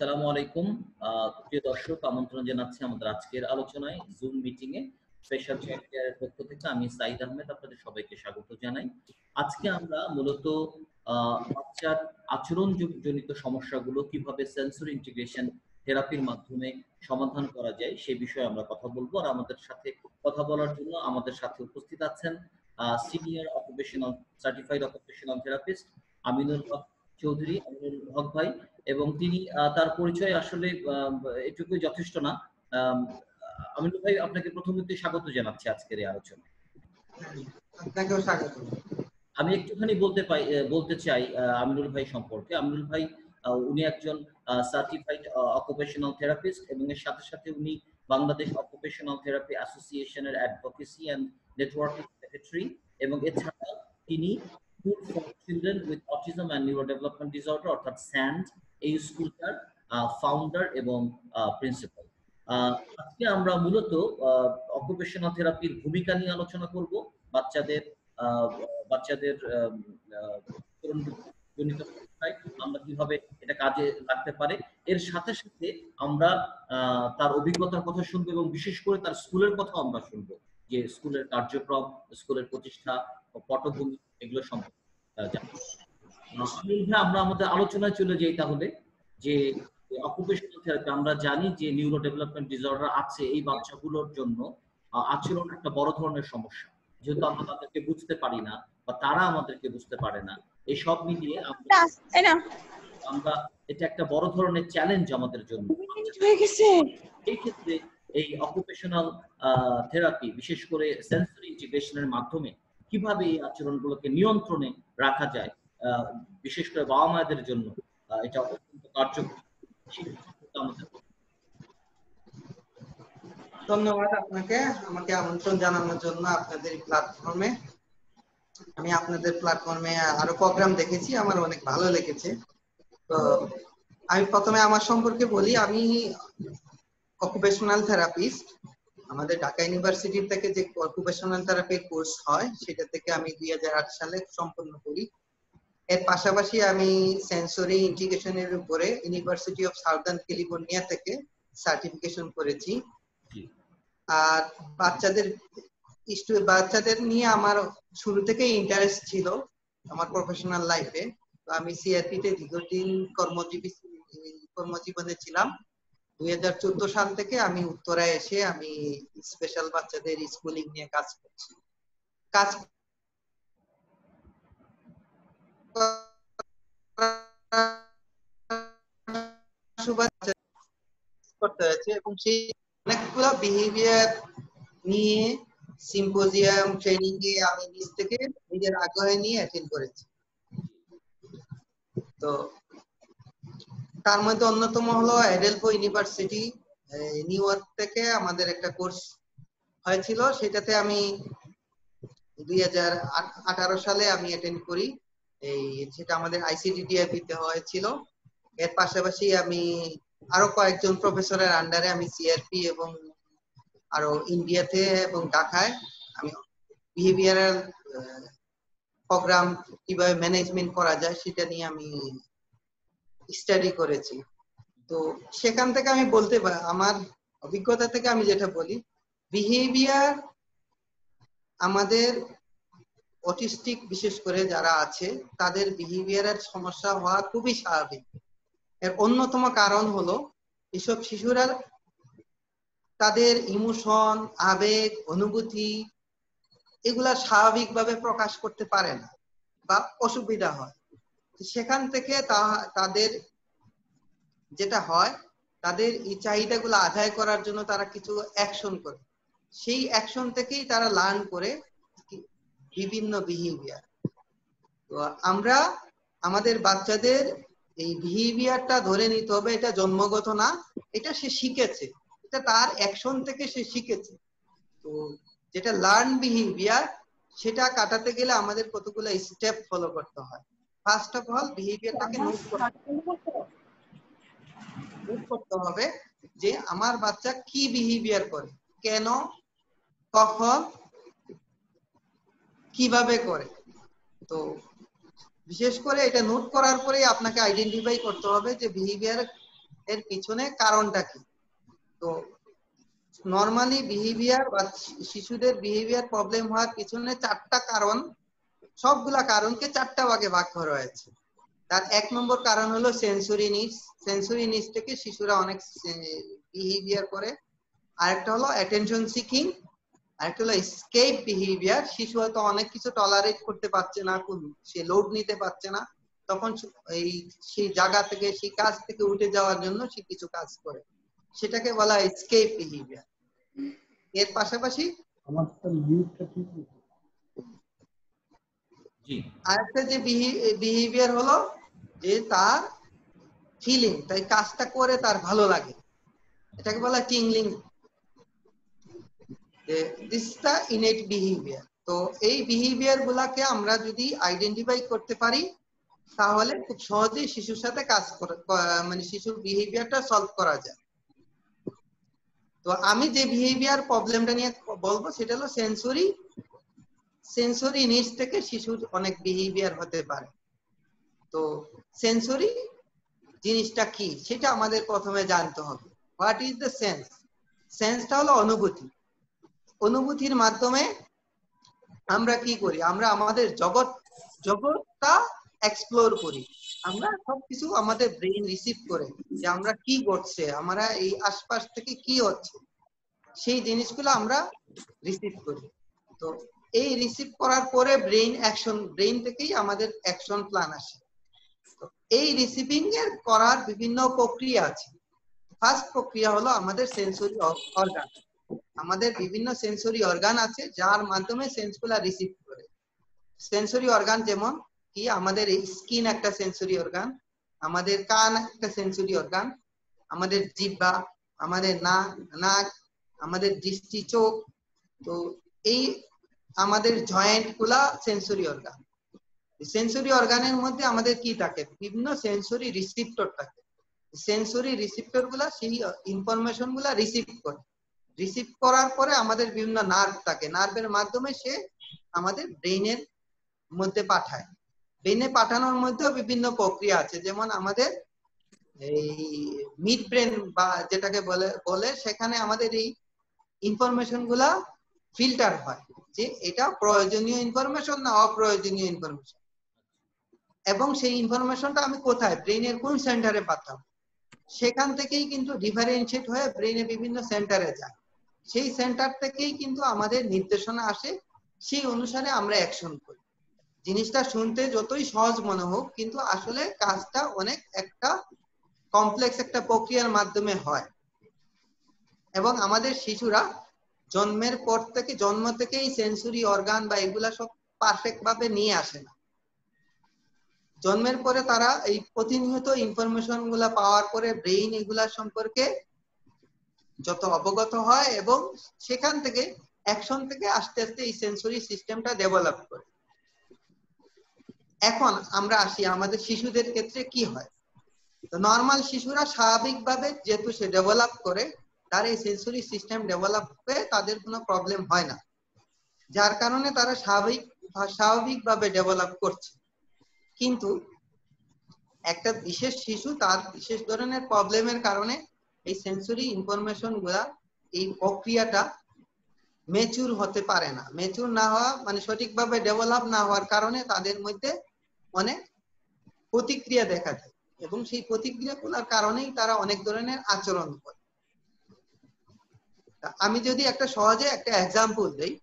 আসসালামু আলাইকুম। প্রিয় দর্শক, আমন্ত্রণ জানাচ্ছি আমাদের আজকের আলোচনায় জুম মিটিং এ। স্পেশাল চেয়ারের পক্ষ থেকে আমি সাইদ আহমেদ আপনাদের সবাইকে স্বাগত জানাই। আজকে আমরা মূলত বাচ্চার আচরণ জনিত সমস্যাগুলো কিভাবে সেন্সরি ইন্টিগ্রেশন থেরাপির মাধ্যমে সমাধান করা যায় সে বিষয়ে আমরা কথা বলবো। আর আমাদের সাথে কথা বলার জন্য আমাদের সাথে উপস্থিত আছেন senior occupational certified occupational therapist Aminul Haque Chowdhury, Aminul Haque ভাই, এবং তিনি তার পরিচয় আসলে এটুকুই যথেষ্ট না। আমিনুল ভাই, আপনাকে প্রথমত স্বাগত জানাচ্ছি আজকের এই আলোচনায়। আপনাকেও স্বাগত। আমি একটুখানি বলতে চাই আমিনুল ভাই সম্পর্কে। আমিনুল ভাই উনি একজন সার্টিফাইড অকুপেশনাল থেরাপিস্ট এবং এর সাথে সাথে উনি বাংলাদেশ অকুপেশনাল থেরাপি অ্যাসোসিয়েশনের অ্যাডভোকেসি অ্যান্ড নেটওয়ার্কিং সেক্রেটারি, এবং এছাড়া তিনি school for children with autism and neuro development disorder অর্থাৎ স্যান্ড এই স্কুলটার ফাউন্ডার এবং প্রিন্সিপাল। আজকে আমরা মূলত অকুপেশনাল থেরাপির ভূমিকা নিয়ে আলোচনা করব। বাচ্চাদের আমরা কিভাবে এটা কাজে লাগতে পারে, এর সাথে সাথে আমরা তার অভিজ্ঞতার কথা শুনবো এবং বিশেষ করে তার স্কুলের কথা আমরা শুনবো, যে স্কুলের কার্যক্রম, স্কুলের প্রতিষ্ঠা, পটভূমি, এগুলো সম্পর্কে আমরা আমাদের আলোচনায় চলে যাই। তাহলে যে অকুপেশনাল থেরাপি, আমরা জানি যে নিউরো ডেভেলপমেন্ট ডিসঅর্ডার আছে এই বাচ্চাগুলোর জন্য আচরণ একটা বড় ধরনের সমস্যা, যেহেতু আমরা তাদেরকে বুঝতে পারি না বা তারা আমাদেরকে বুঝতে পারে না। এই সব মিলিয়ে আমরা এটা একটা বড় ধরনের চ্যালেঞ্জ আমাদের জন্য। এই ক্ষেত্রে এই অকুপেশনাল থেরাপি, বিশেষ করে সেন্সরি ইন্টিগ্রেশনের মাধ্যমে কিভাবে এই আচরণগুলোকে নিয়ন্ত্রণে রাখা যায়, বিশেষ করে বাবা মায়েদের জন্য এটা অত্যন্ত কার্যকর। ধন্যবাদ আপনাকে আমাকে আমন্ত্রণ জানানোর জন্য আপনাদের প্ল্যাটফর্মে। আমি আপনাদের প্ল্যাটফর্মে আরো প্রোগ্রাম দেখেছি, আমার অনেক ভালো লেগেছে। তো আমি প্রথমে আমার সম্পর্কে বলি। আমি অকুপেশনাল থেরাপিস্ট। আমাদের ঢাকা ইউনিভার্সিটি থেকে যে অকুপেশনাল থেরাপির কোর্স হয় সেটা থেকে আমি 2008 সালে সম্পন্ন করি। এর পাশাপাশি আমি সেন্সরি ইন্টিগ্রেশনের উপরে ইউনিভার্সিটি অফ সাউদার্ন ক্যালিফোর্নিয়া থেকে সার্টিফিকেশন করেছি। আর বাচ্চাদের নিয়ে আমার শুরু থেকেই ইন্টারেস্ট ছিল আমার প্রফেশনাল লাইফে। তো আমি সিআরপি তে দীর্ঘদিন কর্মজীবনে ছিলাম। 2014 সাল থেকে আমি উত্তরায় এসে আমি স্পেশাল বাচ্চাদের স্কুলিং নিয়ে কাজ করছি। করতে হয়েছে এবং সেই অনেকগুলো বিহেভিয়ার নিয়ে সিম্পোজিয়াম ট্রেনিং এ আমি নিজ থেকে নিজের আগ্রহ নিয়ে অ্যাটেন্ড করেছি। তো তার মধ্যে অন্যতম হলো এডেলফো ইউনিভার্সিটি নিউ ইয়র্ক থেকে আমাদের একটা কোর্স হয়েছিল, সেটাতে আমি 2018 সালে আমি অ্যাটেন্ড করি। সেটা আমাদের আইসিডিডিআর দিতে হয়েছিল। এর পাশাপাশি আমি আরো কয়েকজন প্রফেসরের আন্ডারে আমি সিআরপি এবং আরো ইন্ডিয়াতে এবং ঢাকায় আমি বিহেভিয়ারাল প্রোগ্রাম কিভাবে ম্যানেজমেন্ট করা যায় সেটা নিয়ে আমি স্টাডি করেছি। তো সেখান থেকে আমি বলতে পারি, আমার অভিজ্ঞতা থেকে আমি যেটা বলি, বিহেভিয়ার আমাদের অটিস্টিক বিশেষ করে যারা আছে তাদের বিহেভিয়ারের সমস্যা হওয়া খুবই স্বাভাবিক। এর অন্যতম কারণ হলো এসব শিশুরা তাদের ইমোশন, আবেগ, অনুভূতি এগুলা স্বাভাবিকভাবে প্রকাশ করতে পারে না বা অসুবিধা হয়। সেখান থেকে তাদের যেটা হয়, তাদের এই চাহিদাগুলো আদায় করার জন্য তারা কিছু অ্যাকশন করে। সেই অ্যাকশন থেকেই তারা লার্ন করে বিভিন্ন বিহেভিয়ার। তো আমরা আমাদের বাচ্চাদের এই বিহেভিয়ারটা ধরে নিতে হবে, এটা জন্মগত না, এটা সে শিখেছে, এটা তার অ্যাকশন থেকে সে শিখেছে। তো যেটা লার্ন বিহেভিয়ার, সেটা কাটাতে গেলে আমাদের কতগুলো স্টেপ ফলো করতে হয়। ফার্স্ট অফ অল বিহেভিয়ারটাকে নোট করতে হবে যে আমার বাচ্চা কি বিহেভিয়ার করে, কেন, কখন, কিভাবে করে। তো বিশেষ করে এটা নোট করার পরেই আপনাকে আইডেন্টিফাই করতে হবে যে বিহেভিয়ার এর পিছনে কারণটা কি? তো নর্মালি বিহেভিয়ার বা শিশুদের বিহেভিয়ার প্রবলেম হওয়ার পিছনে 4টা কারণ, সবগুলা কারণকে 4টা ভাগে ভাগ করা হয়েছে। তার 1 নম্বর কারণ হলো সেন্সরি নিডস। সেন্সরি নিডস থেকে শিশুরা অনেক বিহেভিয়ার করে। আরেকটা হলো অ্যাটেনশন সিকিং, আরেকটা হলো এসকেপ বিহেভিয়ার। শিশু হয়তো অনেক কিছু টলারেট করতে পারছে না, সে লোড নিতে পারছে না, তখন সেই জায়গা থেকে, সেই কাজ থেকে উঠে যাওয়ার জন্য সে কিছু কাজ করে, সেটাকে বলা হয় এসকেপ বিহেভিয়ার। এর পাশাপাশি আরেকটা যে বিহেভিয়ার হলো যে তার ফিলিং, তাই কাজটা করে তার ভালো লাগে, এটাকে বলা হয় tingling. This is the innate behaviour. তো এই বিহেভিয়ার গুলাকে আমরা যদি আইডেন্টিফাই করতে পারি তাহলে খুব সহজেই শিশুর সাথে কাজ মানে শিশুর বিহেভিয়ারটা সলভ করা যায়। তো আমি যে বিহেভিয়ার প্রবলেমটা নিয়ে বলবো সেটা হলো সেন্সরি নিডস থেকে শিশুর অনেক বিহেভিয়ার হতে পারে। তো সেন্সরি জিনিসটা কি সেটা আমাদের প্রথমে জানতে হবে। What is the sense? সেন্সটা হলো অনুভূতি। অনুভূতির মাধ্যমে আমরা কি করি? আমরা আমাদের জগৎটা এক্সপ্লোর করি। আমরা সবকিছু আমাদের ব্রেন রিসিভ করে যে আমরা কি ঘটছে, আমরা এই আশপাশ থেকে কি হচ্ছে, সেই জিনিসগুলো আমরা রিসিভ করি। তো এই রিসিভ করার পরে ব্রেন থেকেই আমাদের অ্যাকশন প্ল্যান আসে। তো এই রিসিভিং এর করার বিভিন্ন প্রক্রিয়া আছে। ফার্স্ট প্রক্রিয়া হলো আমাদের সেন্সরি অর্গান। আমাদের বিভিন্ন সেন্সরি অর্গান আছে যার মাধ্যমে সেন্সগুলা রিসিভ করে। সেন্সরি অর্গান যেমন কি, আমাদের এই স্কিন একটা সেন্সরি অর্গান, আমাদের কান একটা সেন্সরি অর্গান, আমাদের জিহ্বা, আমাদের নাক, আমাদের দৃষ্টি, চোখ। তো এই আমাদের জয়েন্ট গুলা সেন্সরি অর্গান। সেন্সরি অর্গানের মধ্যে আমাদের কি থাকে? বিভিন্ন সেন্সরি রিসিপ্টর থাকে। সেন্সরি রিসিপ্টর গুলা সেই ইনফরমেশন গুলা রিসিভ করে। রিসিভ করার পরে আমাদের বিভিন্ন নার্ভ থাকে, নার্ভের মাধ্যমে সে আমাদের ব্রেইনের মধ্যে পাঠায়। ব্রেইনে পাঠানোর মধ্যেও বিভিন্ন প্রক্রিয়া আছে, যেমন আমাদের এই মিড ব্রেন বা যেটাকে বলে সেখানে আমাদের এই ইনফরমেশন গুলা ফিল্টার হয় যে এটা প্রয়োজনীয় ইনফরমেশন না অপ্রয়োজনীয় ইনফরমেশন, এবং সেই ইনফরমেশনটা আমি কোথায়, ব্রেইনের কোন সেন্টারে পাঠাম, সেখান থেকেই কিন্তু ডিফারেন্সিয়েট হয়ে ব্রেইনে বিভিন্ন সেন্টারে যায়। সেই সেন্টার থেকেই কিন্তু আমাদের নির্দেশনা আসে, সেই অনুসারে আমরা অ্যাকশন করি। জিনিসটা শুনতে যতই সহজ মনে হোক, কিন্তু আসলে কাজটা অনেক একটা কমপ্লেক্স একটা প্রক্রিয়ার মাধ্যমে হয়। এবং আমাদের শিশুরা জন্মের পর থেকে, জন্ম থেকেই সেন্সরি অর্গান বা এগুলা সব পারফেক্ট ভাবে নিয়ে আসে না। জন্মের পরে তারা এই প্রতিনিয়ত ইনফরমেশন গুলা পাওয়ার পরে ব্রেইন এগুলা সম্পর্কে যত অবগত হয় এবং সেখান থেকে অ্যাকশন থেকে আস্তে আস্তে এই সেন্সরি সিস্টেমটা ডেভেলপ করে। এখন আমরা আসি আমাদের শিশুদের ক্ষেত্রে কি হয়। তো নর্মাল শিশুরা স্বাভাবিকভাবে যেহেতু সে ডেভেলপ করে, তার এই সেন্সরি সিস্টেম ডেভেলপ হয়ে তাদের কোনো প্রবলেম হয় না, যার কারণে তারা স্বাভাবিকভাবে ডেভেলপ করছে। কিন্তু একটা বিশেষ শিশু তার বিশেষ ধরনের প্রবলেমের কারণে এই সেন্সরি ইনফরমেশন গুলা, এই প্রক্রিয়াটা ম্যাচিউর হতে পারে না। ম্যাচিউর না হওয়া মানে সঠিকভাবে ডেভেলপ না হওয়ার কারণে তাদের মধ্যে অনেক প্রতিক্রিয়া দেখা যায়, এবং সেই প্রতিক্রিয়াগুলোর কারণেই তারা অনেক ধরনের আচরণ করে। আমি যদি একটা সহজে একটা এক্সাম্পল দেই,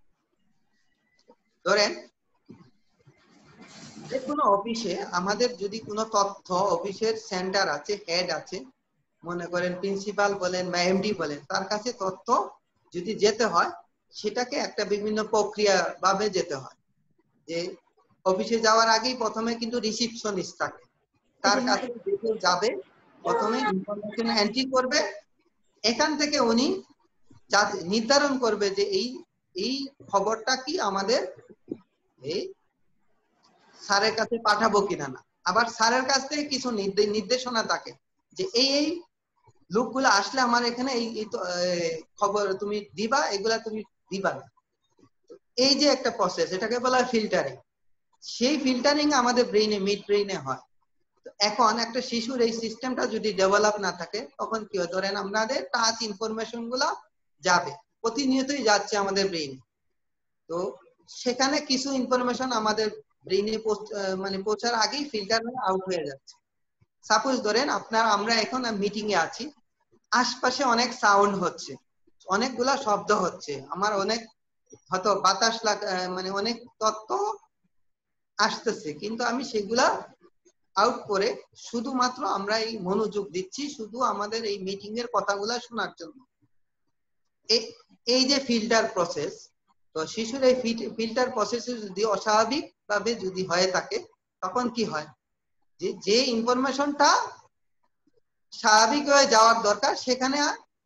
ধরেন যে কোনো অফিসে আমাদের যদি কোনো তথ্য, অফিসের সেন্টার আছে, হেড আছে, মনে করেন প্রিন্সিপাল বলেন বা এমডি বলেন, তার কাছে তথ্য যদি যেতে হয় সেটাকে একটা বিভিন্ন প্রক্রিয়া ভাবে যেতে হয়। যে অফিসে যাওয়ার আগেই প্রথমে কিন্তু রিসিপশনিস্ট থাকে, তার কাছে যাবে, প্রথমে ইনফরমেশন এন্ট্রি করবে, এখান থেকে উনি নির্ধারণ করবে যে এই খবরটা কি আমাদের এই স্যারের কাছে পাঠাবো কিনা না। আবার স্যারের কাছ থেকে কিছু নির্দেশনা থাকে যে এই লোকগুলো আসলে আমার এখানে এই খবর তুমি দিবা, এগুলা তুমি দিবা না। এই যে একটা প্রসেস, এটাকে বলা হয় ফিল্টারিং। সেই ফিল্টারিং আমাদের ব্রেইনে, মিড ব্রেইনে হয়। এখন একটা শিশুর এই সিস্টেমটা যদি ডেভেলপ না থাকে তখন কি হয়, ধরেন আমাদের টাচ ইনফরমেশন গুলা যাবে, প্রতিনিয়তই যাচ্ছে আমাদের ব্রেইনে। তো সেখানে কিছু ইনফরমেশন আমাদের ব্রেইনে মানে পৌঁছার আগেই ফিল্টার হয়ে আউট হয়ে যাচ্ছে। সাপোজ ধরেন আমরা এখন মিটিং এ আছি, আশপাশে অনেক সাউন্ড হচ্ছে, অনেকগুলা শব্দ হচ্ছে, আমার অনেক হয়তো বাতাস মানে অনেক তথ্য আসতেছে, কিন্তু আমি সেগুলা আউট করে শুধুমাত্র আমরা এই মনোযোগ দিচ্ছি শুধু আমাদের এই মিটিং এর কথাগুলা শোনার জন্য। এই যে ফিল্টার প্রসেস, তো শিশুর এই ফিল্টার প্রসেস যদি অস্বাভাবিক ভাবে যদি হয়ে থাকে তখন কি হয়, যে ইনফরমেশনটা স্বাভাবিক হয়ে যাওয়ার দরকার সেখানে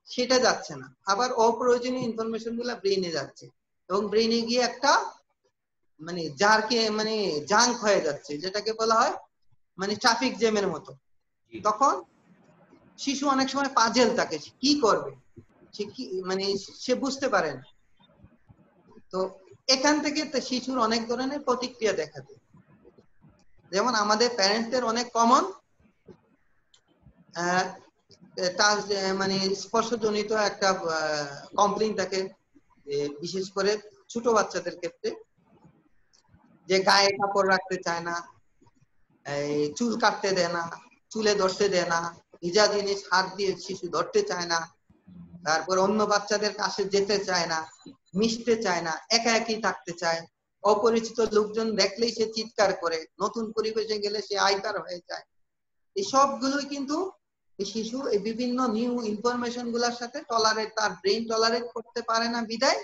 সেটা যাচ্ছে না, আবার অপ্রয়োজনীয় ইনফরমেশন গুলা ব্রেইনে যাচ্ছে এবং ব্রেইনে গিয়ে একটা মানে মানে জাঙ্ক হয়ে যাচ্ছে, যেটাকে বলা হয় মানে ট্রাফিক জ্যামের মতো। তখন শিশু অনেক সময় পাজেল থাকে, কি করবে সে কি মানে সে বুঝতে পারে না। তো এখান থেকে শিশুর অনেক ধরনের প্রতিক্রিয়া দেখা যায়। যেমন আমাদের প্যারেন্টসদের অনেক কমন মানে স্পর্শজনিত একটা কমপ্লেইন থাকে, বিশেষ করে ছোট বাচ্চাদের ক্ষেত্রে, যে গায়ে কাপড় রাখতে চায় না, চুল কাটতে দেয় না, চুলে ধরতে দেয় না, ভিজা জিনিস হাত দিয়ে শিশু ধরতে চায় না, তারপর অন্য বাচ্চাদের কাছে যেতে চায় না, মিশতে চায় না, একা একই থাকতে চায়, অপরিচিত লোকজন দেখলেই সে চিৎকার করে, নতুন পরিবেশে গেলে সে আইকার হয়ে যায়। এই সবগুলোই কিন্তু শিশু এই বিভিন্ন নিউ ইনফরমেশন গুলার সাথে তার ব্রেইন টলারেট করতে পারে না বিধায়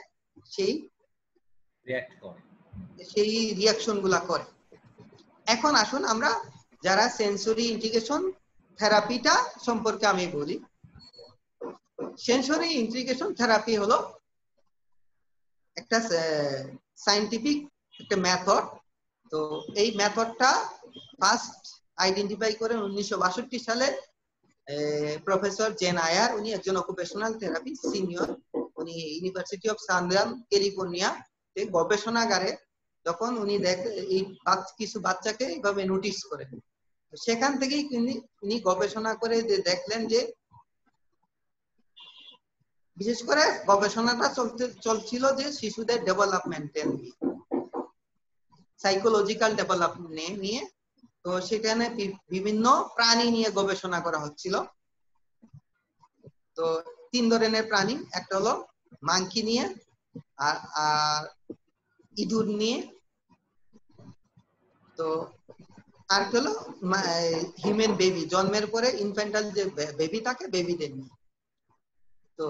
সেই রিয়াকশন গুলা করে। এখন আসুন আমরা যারা সেন্সরি ইন্টিগ্রেশন থেরাপিটা সম্পর্কে আমি বলি। সেন্সরি ইন্টিগ্রেশন থেরাপি হলো একটা সায়েন্টিফিক একটা মেথড। তো এই মেথডটা ফার্স্ট আইডেন্টিফাই করেন 1962 সালে প্রফেসর জেন আয়ার। উনি একজন অকুপেশনাল থেরাপি সিনিয়র, উনি ইউনিভার্সিটি অফ সান্দার্ন ক্যালিফোর্নিয়া গবেষণাগারে যখন উনি এই কিছু বাচ্চাকে এইভাবে নোটিস করেন, সেখান থেকেই উনি গবেষণা করে দেখলেন যে বিশেষ করে গবেষণাটা চলছিল যে শিশুদের ডেভেলপমেন্টের সাইকোলজিক্যাল ডেভেলপমেন্ট নিয়ে। তো সেখানে বিভিন্ন প্রাণী নিয়ে গবেষণা করা হচ্ছিল। তো 3 ধরনের প্রাণী, একটা হলো মাংকি নিয়ে, আর ইঁদুর নিয়ে, তো আর হলো হিউম্যান বেবি, জন্মের পরে ইনফ্যান্টাল যে বেবি থাকে বেবিদের নিয়ে। তো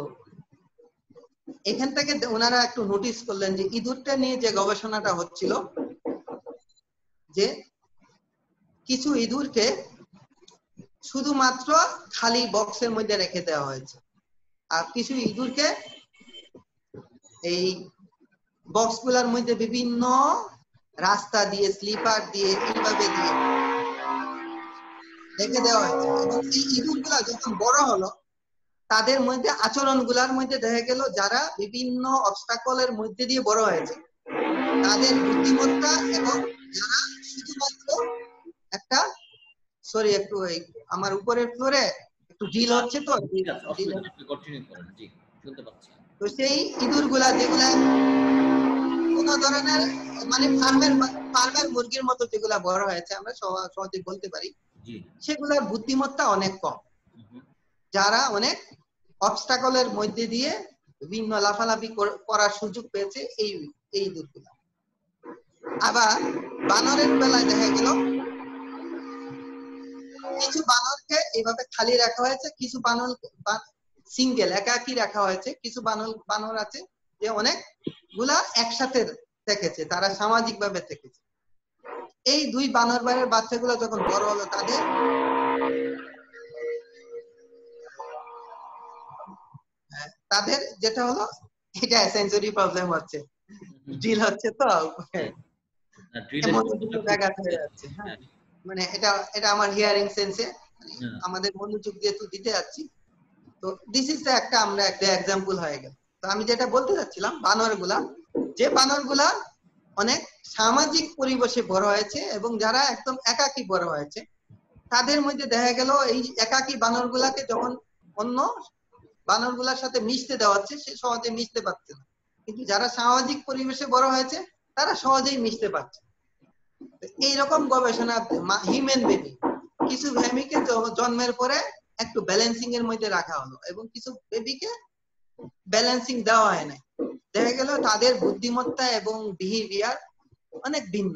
এখান থেকে ওনারা একটু নোটিস করলেন যে ইঁদুরটা নিয়ে যে গবেষণাটা হচ্ছিল, যে কিছু ইঁদুরকে শুধুমাত্র খালি বক্সের মধ্যে রেখে দেওয়া হয়েছে, আর কিছু ইঁদুরকে এই বক্সগুলোর মধ্যে বিভিন্ন রাস্তা দিয়ে, স্লিপার দিয়ে, এইভাবে দিয়ে রেখে দেওয়া হয়েছে। এবং এই ইঁদুরগুলা যখন বড় হলো তাদের মধ্যে আচরণ গুলার মধ্যে দেখা গেল যারা বিভিন্ন অবস্টাকলের মধ্যে দিয়ে বড় হয়েছে তাদের বুদ্ধিমত্তা, এবং যারা শুধুমাত্র একটা একটু আমার উপরের ফ্লোরে একটু ডিল হচ্ছে, তো তো সেই ইঁদুর গুলা যেগুলা কোন ধরনের মানে ফার্মের মুরগির মতো যেগুলা বড় হয়েছে আমরা সহজে বলতে পারি, সেগুলার বুদ্ধিমত্তা অনেক কম, যারা অনেক অবস্টাকলের মধ্যে দিয়ে বিভিন্ন লাফালাফি করার সুযোগ পেয়েছে এই ইঁদুরগুলা। আবার বানরের বেলায় দেখা গেল কিছু বানরকে এইভাবে খালি রাখা হয়েছে, কিছু বানর সিঙ্গেল একাকী রাখা হয়েছে, কিছু বানর আছে যে অনেকগুলা একসাথে থেকেছে, তারা সামাজিক ভাবে থেকেছে। এই দুই বানর ভাইয়ের বাচ্চাগুলো যখন বড় হলো তাদের যেটা হলো, এটা সেন্সরি প্রবলেম হচ্ছে, ডিল হচ্ছে, তো মানে এটা আমার হিয়ারিং সেন্সে আমাদের মনোযোগ যেহেতু দিতে যাচ্ছি, তো দিস ইজ আমরা একটা এক্সাম্পল হয়ে গেল। তো আমি যেটা বলতে চাচ্ছিলাম, বানরগুলা অনেক সামাজিক পরিবেশে বড় হয়েছে এবং যারা একদম একাকী বড় হয়েছে, তাদের মধ্যে দেখা গেল এই একাকী বানরগুলাকে যখন অন্য বানরগুলার সাথে মিশতে দেওয়া হচ্ছে, সে সহজে মিশতে পারছে না। কিন্তু যারা সামাজিক পরিবেশে বড় হয়েছে তারা সহজেই মিশতে পারছে। এইরকম গবেষণা হিউম্যান বেবি, কিছু বেবিকে জন্মের পরে একটু ব্যালেন্সিং এর মধ্যে রাখা হলো এবং কিছু বেবিকে ব্যালেন্সিং দেওয়া হয় না। দেখা গেল তাদের বুদ্ধিমত্তা এবং বিহেভিয়ার অনেক ভিন্ন।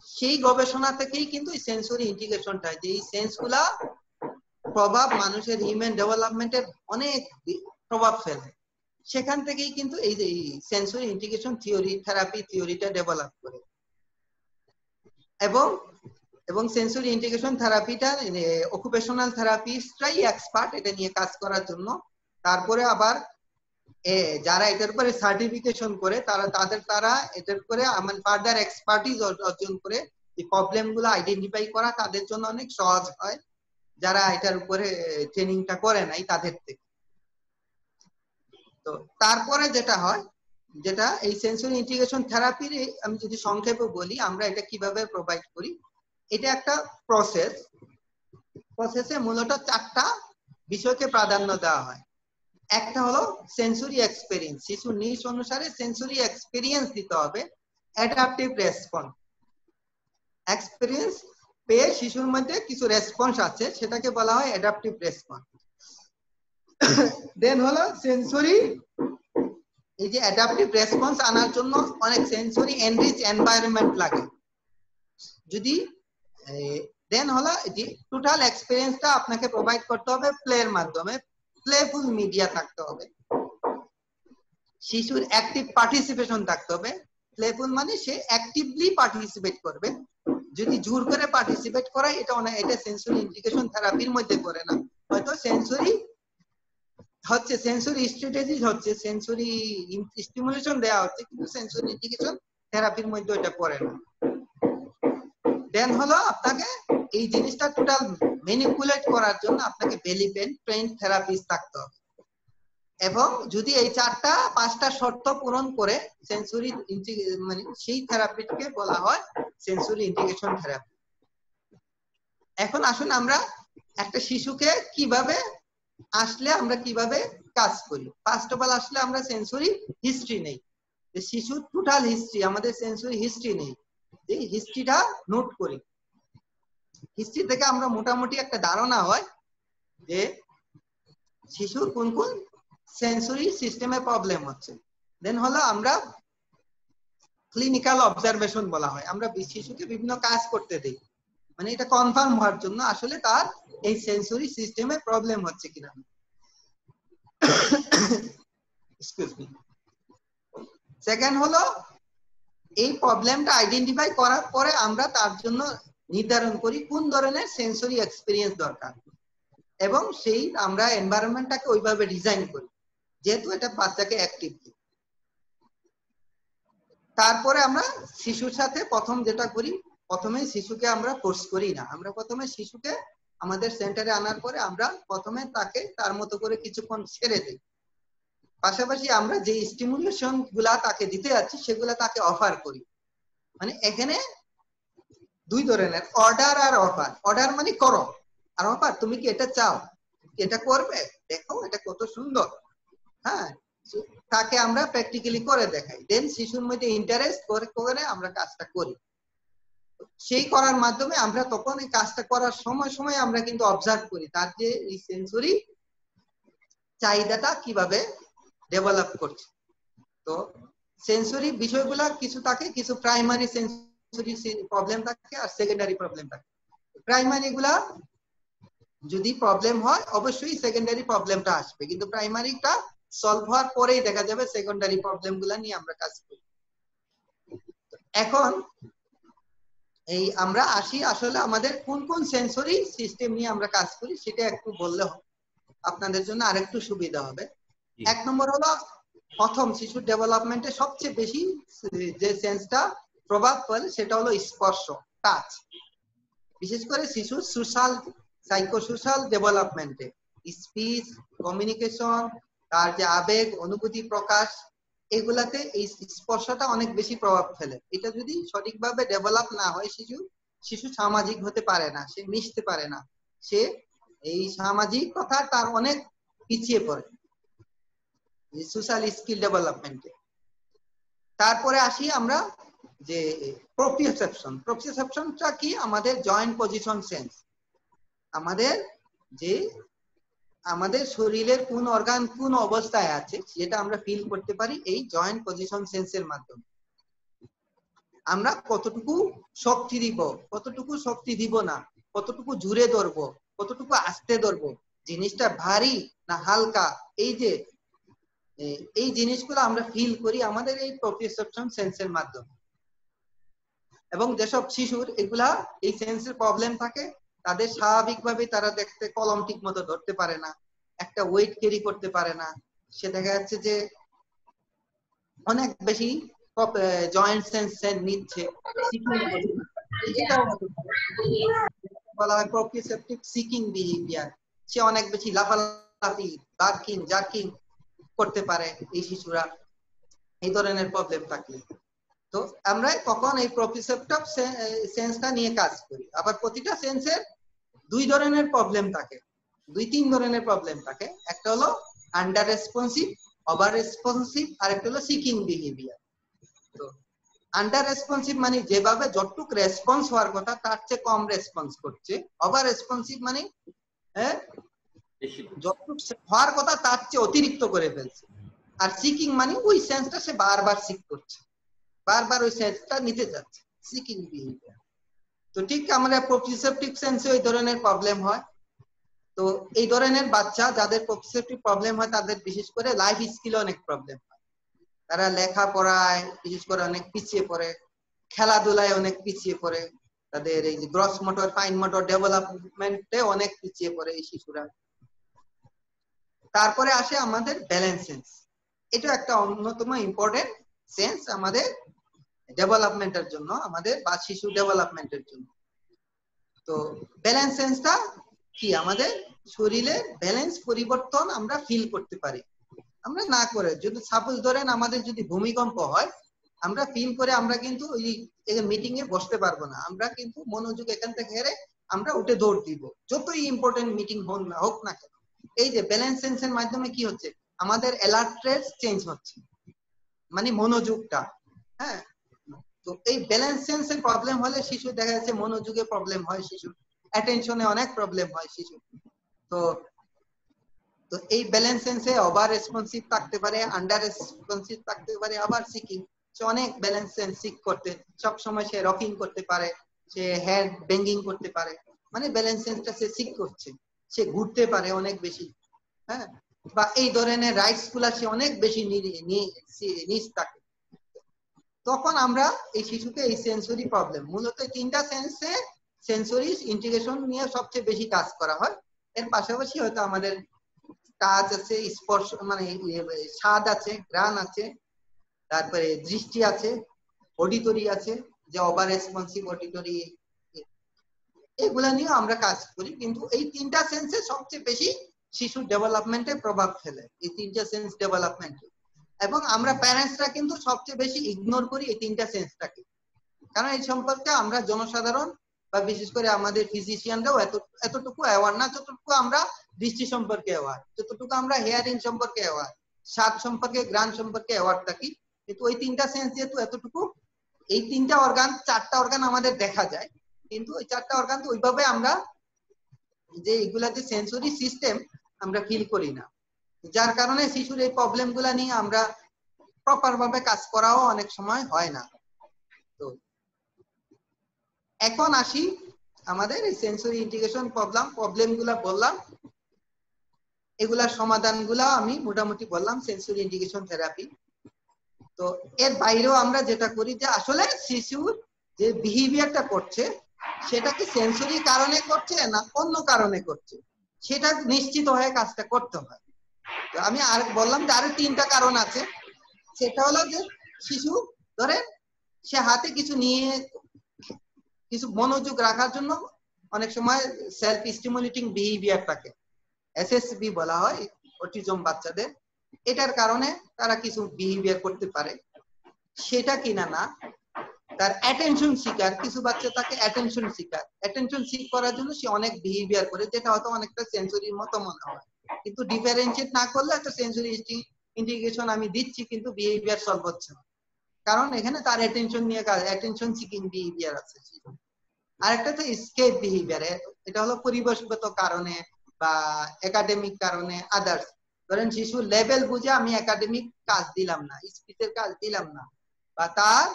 সেই গবেষণা থেকেই কিন্তু সেন্সরি ইন্টিগ্রেশনটা, যে এই সেন্সগুলা প্রভাব মানুষের হিউম্যান ডেভেলপমেন্টের অনেক প্রভাব ফেলে, সেখান থেকেই কিন্তু এই যে সেন্সরি ইন্টিগ্রেশন থিওরি, থেরাপি থিওরিটা ডেভেলপ করে। এবং সেন্সরি ইন্টিগ্রেশন থেরাপিটা অকুপেশনাল থেরাপিস্টরাই এক্সপার্ট এটা নিয়ে কাজ করার জন্য। তারপরে আবার যারা এটার উপরে সার্টিফিকেশন করে তারা এটার উপরে ফার্দার এক্সপার্টিজ অর্জন করে এই প্রবলেমগুলো আইডেন্টিফাই করা তাদের জন্য অনেক সহজ হয়, যারা এটার উপরে ট্রেনিংটা করে নাই তাদের থেকে। তো তারপরে যেটা হয়, যেটা এই সেন্সরি ইন্টিগ্রেশন থেরাপির আমি যদি সংক্ষেপে বলি আমরা এটা কিভাবে প্রোভাইড করি, এটা একটা প্রসেসে মূলত 4টা বিষয়কে প্রাধান্য দেওয়া হয়। একটা হলো সেন্সরি এক্সপেরিয়েন্স, শিশুর নিজ অনুসারে সেন্সরি এক্সপেরিয়েন্স দিতে হবে। অ্যাডাপটিভ রেসপন্স, এক্সপেরিয়েন্স পেয়ে শিশুর মধ্যে কিছু রেসপন্স আছে, সেটাকে বলা হয় অ্যাডাপটিভ রেসপন্স। দেন হলো সেন্সরি, এই যে অ্যাডাপটিভ রেসপন্স আনার জন্য অনেক সেন্সরি এনরিচ এনভায়রনমেন্ট লাগে। যদি দেন হলো যে টোটাল এক্সপেরিয়েন্সটা আপনাকে প্রোভাইড করতে হবে প্লের মাধ্যমে, প্লেফুল মিডিয়া থাকতে হবে, শিশুর অ্যাক্টিভ পার্টিসিপেশন থাকতে হবে। প্লেফুল মানে সে অ্যাক্টিভলি পার্টিসিপেট করবে। যদি জোর করে পার্টিসিপেট করায় এটা সেন্সরি ইন্টিগ্রেশন থেরাপির মধ্যে পড়ে না। হয়তো সেন্সরি স্ট্র্যাটেজি হচ্ছে, সেন্সরি স্টিমুলেশন দেওয়া হচ্ছে, কিন্তু সেন্সরি ইন্টিগ্রেশন থেরাপির মধ্যে এটা পড়ে না। দেন হলো আপনাকে এই জিনিসটা টোটাল ম্যানিপুলেট করার জন্য আপনাকে ট্রেন্ড থেরাপিস্ট থাকতে হবে। এবং যদি এই 4টা-5টা শর্ত পূরণ করে সেন্সরি মানে সেই থেরাপিকে বলা হয় সেন্সরি ইন্টিগ্রেশন থেরাপি। এখন আসুন আমরা একটা শিশুকে কিভাবে আসলে আমরা কিভাবে কাজ করি। ফার্স্ট অফ অল আসলে আমরা সেন্সরি হিস্ট্রি নেই, যে শিশুর টোটাল হিস্ট্রি, আমাদের সেন্সরি হিস্ট্রি নেই, এই হিস্ট্রিটা নোট করি। হিস্ট্রি থেকে আমরা মোটামুটি একটা ধারণা হয় যে শিশুর কোন কোন সেন্সরি সিস্টেমে প্রবলেম হচ্ছে। দেন হলো আমরা ক্লিনিক্যাল অবজারভেশন বলা হয়, আমরা শিশুকে বিভিন্ন কাজ করতে দেই, মানে এটা কনফার্ম হওয়ার জন্য আসলে তার এই সেন্সরি সিস্টেমে প্রবলেম হচ্ছে কিনা। Excuse me. সেকেন্ড হলো এই প্রবলেমটা আইডেন্টিফাই করার পরে আমরা তার জন্য নির্ধারণ করি কোন ধরনের সেন্সরি এক্সপেরিয়েন্স দরকার, এবং সেই আমরা এনভায়রনমেন্টটাকে ওইভাবে ডিজাইন করি যেহেতু এটা বাচ্চাকে অ্যাক্টিভ। তারপরে আমরা শিশুর সাথে প্রথম যেটা করি, প্রথমে শিশুকে আমরা ফোর্স করি না, আমরা প্রথমে শিশুকে আমাদের সেন্টারে আনার পরে আমরা প্রথমে তাকে তার মতো করে কিছুক্ষণ ছেড়ে দিই। পাশাপাশি আমরা যে স্টিমুলেশন গুলা তাকে দিতে যাচ্ছি সেগুলা তাকে অফার করি। মানে এখানে 2 ধরনের, অর্ডার আর অফার। অর্ডার মানে করো, আর অফার তুমি কি এটা চাও, এটা করবে, দেখো এটা কত সুন্দর। হ্যাঁ, তাকে আমরা প্র্যাকটিক্যালি করে দেখাই, দেন শিশুর মধ্যে ইন্টারেস্ট করে আমরা কাজটা করি। সেই করার মাধ্যমে আমরা তখন এই কাজটা করার সময় আমরা কিন্তু অবজার্ভ করি তার যে এই সেন্সরি চাহিদাটা কিভাবে ডেভেলপ করছে। তো সেন্সরি বিষয়গুলা কিছু থাকে, কিছু প্রাইমারি সেন্সরি প্রবলেম থাকে আর সেকেন্ডারি প্রবলেম থাকে। প্রাইমারি গুলা যদি প্রবলেম হয় অবশ্যই সেকেন্ডারি প্রবলেমটা আসবে, কিন্তু প্রাইমারিটা সলভ হওয়ার পরেই দেখা যাবে সেকেন্ডারি প্রবলেম গুলা নিয়ে আমরা কাজ করি। এখন এই আমরা আসি আসলে আমাদের কোন কোন সেন্সরি সিস্টেম নিয়ে আমরা কাজ করি সেটা একটু বললে আপনাদের জন্য আরেকটু সুবিধা হবে। 1 নম্বর হলো প্রথম শিশুর ডেভেলপমেন্টে সবচেয়ে বেশি যে সেন্সটা প্রভাব ফেলে সেটা হলো স্পর্শ, টাচ। বিশেষ করে শিশুর সোশ্যাল সাইকোসোশ্যাল ডেভেলপমেন্টে স্পিচ, কমিউনিকেশন, তার যে আবেগ অনুভূতি প্রকাশ, এগুলাতে এই স্পর্শটা অনেক বেশি প্রভাব ফেলে। এটা যদি সঠিকভাবে ডেভেলপ না হয় শিশু, শিশু সামাজিক হতে পারে না, সে মিশতে পারে না, সে এই সামাজিক কথা তার অনেক পিছিয়ে পড়ে সোশ্যাল স্কিল ডেভেলপমেন্টে। তারপরে আসি আমরা যে প্রোপ্রিওসেপশন। প্রোপ্রিওসেপশনটা কি? আমাদের জয়েন্ট পজিশন সেন্স, আমাদের যে আমাদের শরীরের কোন অর্গান কোন অবস্থায় আছে সেটা আমরা ফিল করতে পারি এই জয়েন্ট পজিশন সেন্সের মাধ্যমে। আমরা কতটুকু শক্তি দিব, কতটুকু শক্তি দিব না, কতটুকু জুড়ে ধরবো, কতটুকু আস্তে ধরবো, জিনিসটা ভারী না হালকা, এই জিনিসগুলো আমরা ফিল করি আমাদের এই প্রোপ্রিওসেপশন সেন্সের মাধ্যমে। এবং যেসব শিশুর এগুলা এই সেন্সের প্রবলেম থাকে, তাদের স্বাভাবিকভাবে তারা দেখতে কলম ঠিক মতো ধরতে পারে না, একটা ওয়েট ক্যারি করতে পারে না, সে দেখা যাচ্ছে যে অনেক বেশি জয়েন্ট সেন্স নিচ্ছে, বলা হয় প্রোপ্রিওসেপটিভ সিকিং বিহেভিয়ার। সে অনেক বেশি লাফালাফি, বার্কিং, জার্কিং করতে পারে এই শিশুরা এই ধরনের প্রবলেম থাকলে। তো আমরা তখন এই প্রোপ্রিওসেপটিভ সেন্সটা নিয়ে কাজ করি। আবার প্রতিটা সেন্সের দুই ধরনের প্রবলেম থাকে, দুই তিন ধরনের প্রবলেম থাকে। একটা হলো আন্ডার রেসপন্সিভ, ওভার রেসপন্সিভ, আর একটা হলো সিকিং বিহেভিয়ার। তো আন্ডার রেসপন্সিভ মানে যেভাবে যতটুক রেসপন্স হওয়ার কথা তার চেয়ে কম রেসপন্স করছে। ওভার রেসপন্সিভ মানে যতটুক হওয়ার কথা তার চেয়ে অতিরিক্ত করে ফেলছে। আর সিকিং মানে ওই সেন্সটা সে বারবার সিক করছে, বারবার ওই সেন্সটা নিতে যাচ্ছে, সিকিং বিহেভিয়ার। তো ঠিক আমরা প্রোপ্রিওসেপটিভ সেন্সে ওই ধরনের প্রবলেম হয়। তো এই ধরনের বাচ্চা যাদের প্রোপ্রিওসেপটিভ প্রবলেম হয় তাদের বিশেষ করে লাইফ স্কিলে অনেক প্রবলেম হয়। তারা লেখাপড়ায় বিশেষ করে অনেক পিছিয়ে পড়ে, খেলাধুলায় অনেক পিছিয়ে পড়ে, তাদের এই যে গ্রস মোটর ফাইন মোটর ডেভেলপমেন্টে অনেক পিছিয়ে পড়ে এই শিশুরা। তারপরে আসে আমাদের ব্যালেন্স সেন্স। এটা একটা অন্যতম ইম্পর্টেন্ট সেন্স আমাদের ডেভেলপমেন্টের জন্য, আমাদের বা শিশু ডেভেলপমেন্টের জন্য। তো ব্যালেন্স সেন্সটা কি? আমাদের শরীরে ব্যালেন্স পরিবর্তন আমরা ফিল করতে পারি। আমরা না করে যদি সাপোজ ধরেন আমাদের যদি ভূমিকম্প হয়, আমরা ফিল করে আমরা কিন্তু ওই মিটিং এ বসতে পারবো না, আমরা কিন্তু মনোযোগ এখান থেকে হেরে আমরা উঠে দৌড় দিব, যতই ইম্পর্টেন্ট মিটিং হোক না কেন। এই যে ব্যালেন্স সেন্সের মাধ্যমে কি হচ্ছে, আমাদের অ্যালার্টনেস চেঞ্জ হচ্ছে, মানে মনোযোগটা। হ্যাঁ, তো এই ব্যালেন্স সেন্সের প্রবলেম হলে শিশু দেখা যাচ্ছে মনোযোগে প্রবলেম হয়, শিশু অ্যাটেনশনে অনেক প্রবলেম হয় শিশু। তো তো এই ব্যালেন্স সেন্সে ওভার রেসপন্সিভ থাকতে পারে, আন্ডার রেসপন্সিভ থাকতে পারে, আবার সিকিং। সে অনেক ব্যালেন্স সেন্স সিক করতে সব সময় সে রকিং করতে পারে, সে হেড ব্যাঙ্গিং করতে পারে, মানে ব্যালেন্স সেন্সটা সে সিক করছে, সে ঘুরতে পারে অনেক বেশি। হ্যাঁ, বা এই ধরনের রাইটস গুলা সে অনেক বেশি নিচ থাকে। তখন আমরা এই শিশুকে এই সেন্সরি প্রবলেম, মূলত তিনটা সেন্সে সেন্সরি ইন্টিগ্রেশন নিয়ে সবচেয়ে বেশি কাজ করা হয়। এর পাশাপাশি হয়তো আমাদের টাচ আছে, স্পর্শ মানে স্বাদ আছে, ঘ্রাণ আছে, তারপরে দৃষ্টি আছে, অডিটরি আছে, যে ওভার রেসপন্সিভ অডিটরি, এগুলা নিয়ে আমরা কাজ করি। কিন্তু এই তিনটা সেন্সে সবচেয়ে বেশি শিশুর ডেভেলপমেন্টে প্রভাব ফেলে, এই তিনটা সেন্স ডেভেলপমেন্টে। এবং আমরা প্যারেন্টসরা কিন্তু সবচেয়ে বেশি ইগনোর করি এই তিনটা সেন্সটাকে, কারণ এই সম্পর্কে আমরা জনসাধারণ বা বিশেষ করে আমাদের ফিজিশিয়ানরাও এতটুকু অ্যাওয়ার না, যতটুকু আমরা দৃষ্টি সম্পর্কে অ্যাওয়ার, যতটুকু আমরা হিয়ারিং সম্পর্কে অ্যাওয়ার, স্বাদ সম্পর্কে, ঘ্রাণ সম্পর্কে অ্যাওয়ার থাকি। কিন্তু ওই তিনটা সেন্স যেহেতু এতটুকু, এই তিনটা অর্গান, চারটা অর্গান আমাদের দেখা যায়, কিন্তু ওই চারটা অর্গান তো ওইভাবে আমরা যে এগুলা যে সেন্সরি সিস্টেম আমরা ফিল করি না, যার কারণে শিশুর এই প্রবলেম গুলা নিয়ে আমরা প্রপার ভাবে কাজ করাও অনেক সময় হয় না। তো এখন আসি আমাদের এই সেন্সরি ইন্টিগ্রেশন প্রবলেম গুলা বললাম, এগুলার সমাধান গুলা আমি মোটামুটি বললাম, সেন্সরি ইন্টিগ্রেশন থেরাপি। তো এর বাইরেও আমরা যেটা করি যে আসলে শিশুর যে বিহেভিয়ারটা করছে সেটা কি সেন্সরি কারণে করছে না অন্য কারণে করছে, সেটা নিশ্চিত হয়ে কাজটা করতে হয়। তো আমি আর বললাম যে আরো তিনটা কারণ আছে। সেটা হলো যে শিশু ধরে সে হাতে কিছু নিয়ে কিছু মনোযোগ রাখার জন্য অনেক সময় সেলফ স্টিমুলেটিং বিহেভিয়ার থাকে, এসএসবি বলা হয় অটিজম বাচ্চাদের। এটার কারণে তারা কিছু বিহেভিয়ার করতে পারে, সেটা কিনা না, তার অ্যাটেনশন সিকার, কিছু বাচ্চা থাকে অ্যাটেনশন সিকার, অ্যাটেনশন সিক করার জন্য সে অনেক বিহেভিয়ার করে, যেটা হয়তো অনেকটা সেন্সরির মতো মনে হয়, কিন্তু ডিফারেন্সিয়েট না করলে একটা সেন্সরি ইন্টিগ্রেশন আমি দিচ্ছি কিন্তু বিহেভিয়ার সলভ হচ্ছে না, কারণ এখানে তার অ্যাটেনশন নিয়ে কাজ, অ্যাটেনশন সিকিং বিহেভিয়ার আছে। আরেকটা তো এসকেপ বিহেভিয়ার, এটা হলো পরিবেশগত কারণে বা একাডেমিক কারণে, আদার্স। ধরেন শিশু লেভেল বুঝে আমি একাডেমিক কাজ দিলাম না, স্পিচের কাজ দিলাম না, বা তার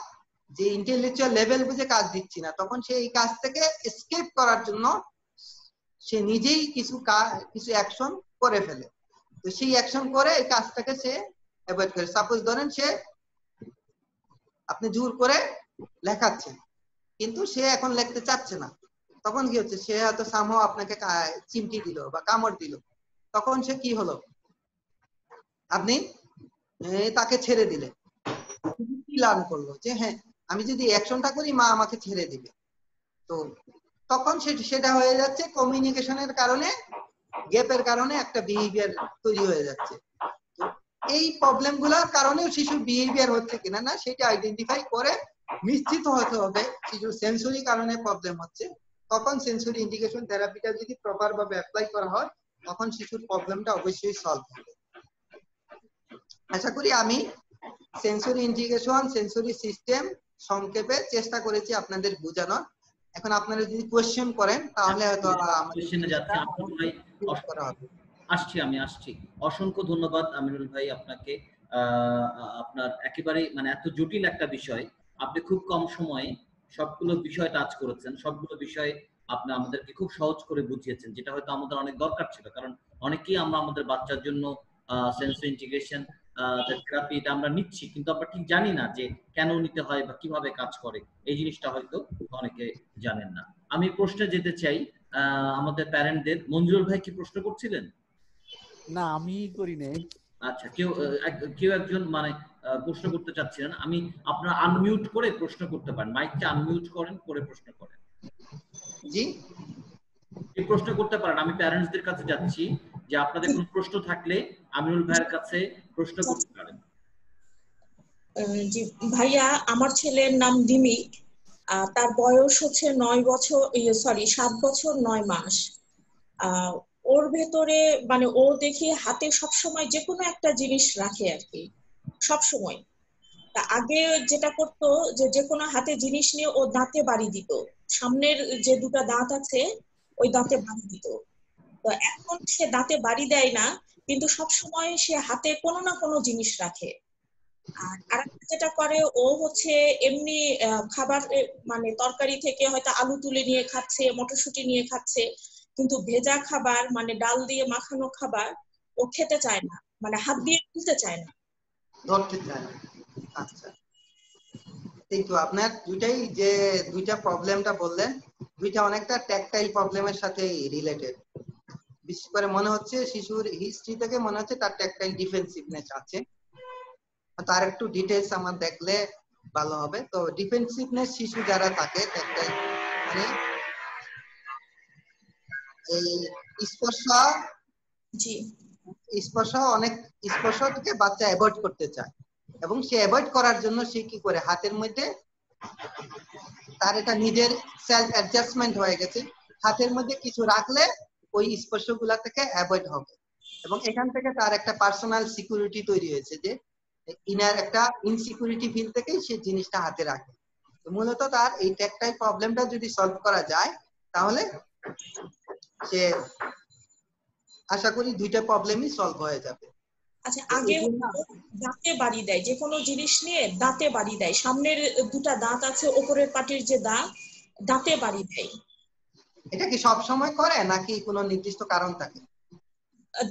যে ইন্টেলেকচুয়াল লেভেল বুঝে কাজ দিচ্ছি না, তখন সে এই কাজ থেকে এসকেপ করার জন্য সে নিজেই কিছু অ্যাকশন করে ফেলে। তো সেই অ্যাকশন করে এই কাজটাকে সে অ্যাভয়েড করে। সাপোজ ধরেন সে আপনি জোর করে লেখাচ্ছেন, কিন্তু সে এখন লিখতে চাচ্ছে না, তখন কি হচ্ছে, সে হয়তো সামহাও আপনাকে চিমটি দিল বা কামড় দিল, তখন সে কি হলো, আপনি তাকে ছেড়ে দিলেন, কি লার্ন করলো যে হ্যাঁ আমি যদি অ্যাকশনটা করি মা আমাকে ছেড়ে দিবে। তো তখন সেটা হয়ে যাচ্ছে কমিউনিকেশনের কারণে, গ্যাপের কারণে একটা বিহেভিয়ার তৈরি হয়ে যাচ্ছে। তো এই প্রবলেম গুলোর কারণেও শিশুর বিহেভিয়ার হচ্ছে কিনা না সেটা আইডেন্টিফাই করে নিশ্চিত হতে হবে শিশুর সেন্সরি কারণে প্রবলেম হচ্ছে, তখন সেন্সরি ইন্টিগ্রেশন থেরাপিটা যদি প্রপার ভাবে অ্যাপ্লাই করা হয় তখন শিশুর প্রবলেমটা অবশ্যই সলভ হবে। আশা করি আমি সেন্সরি ইন্টিগ্রেশন, সেন্সরি সিস্টেম সংক্ষেপে চেষ্টা করেছি আপনাদের বোঝানোর। এখন আপনারা যদি কোশ্চেন করেন তাহলে হয়তো আমি আসছি। অসংখ্য ধন্যবাদ আমিনুল ভাই আপনাকে। আপনার একেবারে মানে এত জটিল একটা বিষয় আপনি খুব কম সময়ে সবগুলো বিষয় টাচ করেছেন, সবগুলো বিষয় আপনি আমাদেরকে খুব সহজ করে বুঝিয়েছেন, যেটা হয়তো আমাদের অনেক দরকার ছিল। কারণ অনেকেই আমরা আমাদের বাচ্চার জন্য সেন্সরি ইন্টিগ্রেশন থেরাপি এটা আমরা নিচ্ছি, কিন্তু আমরা ঠিক জানি না যে কেন নিতে হয় বা কিভাবে কাজ করে, এই জিনিসটা হয়তো অনেকে জানেন না। আমি প্রশ্নে যেতে চাই আমাদের প্যারেন্টদের। মঞ্জুর ভাই কি প্রশ্ন করছিলেন? না, আমি করি নাই। আচ্ছা, কেউ একজন মানে প্রশ্ন করতে চাচ্ছিলেন, আমি আপনারা আনমিউট করে প্রশ্ন করতে পারেন, মাইকটা আনমিউট করেন, করে প্রশ্ন করেন। জি, কি প্রশ্ন করতে পারেন। আমি প্যারেন্টসদের কাছে যাচ্ছি যে আপনাদের কোনো প্রশ্ন থাকলে আমিনুল ভাইয়ের কাছে প্রশ্ন করতে পারেন। জি ভাইয়া, আমার ছেলের নাম দিমি, তার বয়স হচ্ছে 7 বছর 9 মাস। ওর ভেতরে মানে ও দেখি হাতে সবসময় যে কোনো একটা জিনিস রাখে আর কি, সবসময়। তা আগে যেটা করতো যে কোনো হাতে জিনিস নিয়ে ও দাঁতে বাড়ি দিত, সামনের যে দুটো দাঁত আছে ওই দাঁতে বাড়ি দিত। তো এখন সে দাঁতে বাড়ি দেয় না, কিন্তু সবসময় সে হাতে কোনো না কোনো জিনিস রাখে। আর আরেকটা যেটা করে ও হচ্ছে এমনি খাবার মানে তরকারি থেকে হয়তো আলু তুলে নিয়ে খাচ্ছে, মটরশুঁটি নিয়ে খাচ্ছে, কিন্তু ভেজা খাবার মানে ডাল দিয়ে মাখানো খাবার ও খেতে চায় না, মানে হাত দিয়ে তুলতে চায় না, ধরতে চায় না। আচ্ছা, কিন্তু আপনার দুইটা প্রবলেমটা বললেন, দুইটা অনেকটা ট্যাকটাইল প্রবলেমের সাথে রিলেটেড। বিশেষ করে মনে হচ্ছে শিশুর হিস্ট্রি থেকে মনে হচ্ছে তার ট্যাকটাইল ডিফেন্সিভনেস আছে, তার একটু ডিটেইলস আমার দেখলে ভালো হবে। তো ডিফেন্সিভনেস শিশু যারা থাকে ট্যাকটাইল মানে এই স্পর্শ অনেক স্পর্শ থেকে বাচ্চা অ্যাভয়েড করতে চায়, এবং সে অ্যাভয়েড করার জন্য সে কি করে হাতের মধ্যে তার এটা নিজের সেলফ অ্যাডজাস্টমেন্ট হয়ে গেছে, হাতের মধ্যে কিছু রাখলে ওই স্পর্শগুলা থেকে অ্যাভয়েড হবে, এবং এখান থেকে তার একটা পার্সোনাল সিকিউরিটি তৈরি হয়েছে, যে ইনার একটা ইনসিকিউরিটি ফিল থেকেই সে জিনিসটা হাতে রাখে। মূলত তার এই ট্যাকটাইল প্রবলেমটা যদি সলভ করা যায় তাহলে সে আশা করি দুইটা প্রবলেমই সলভ হয়ে যাবে। আচ্ছা, আগে দাঁতে বাড়ি দেয়, যে কোনো জিনিস নিয়ে দাঁতে বাড়ি দেয়, সামনের দুটা দাঁত আছে উপরের পাটির যে দাঁতে বাড়ি দেয়। এটা কি সব সময় করে নাকি কোনো নির্দিষ্ট কারণ থাকে?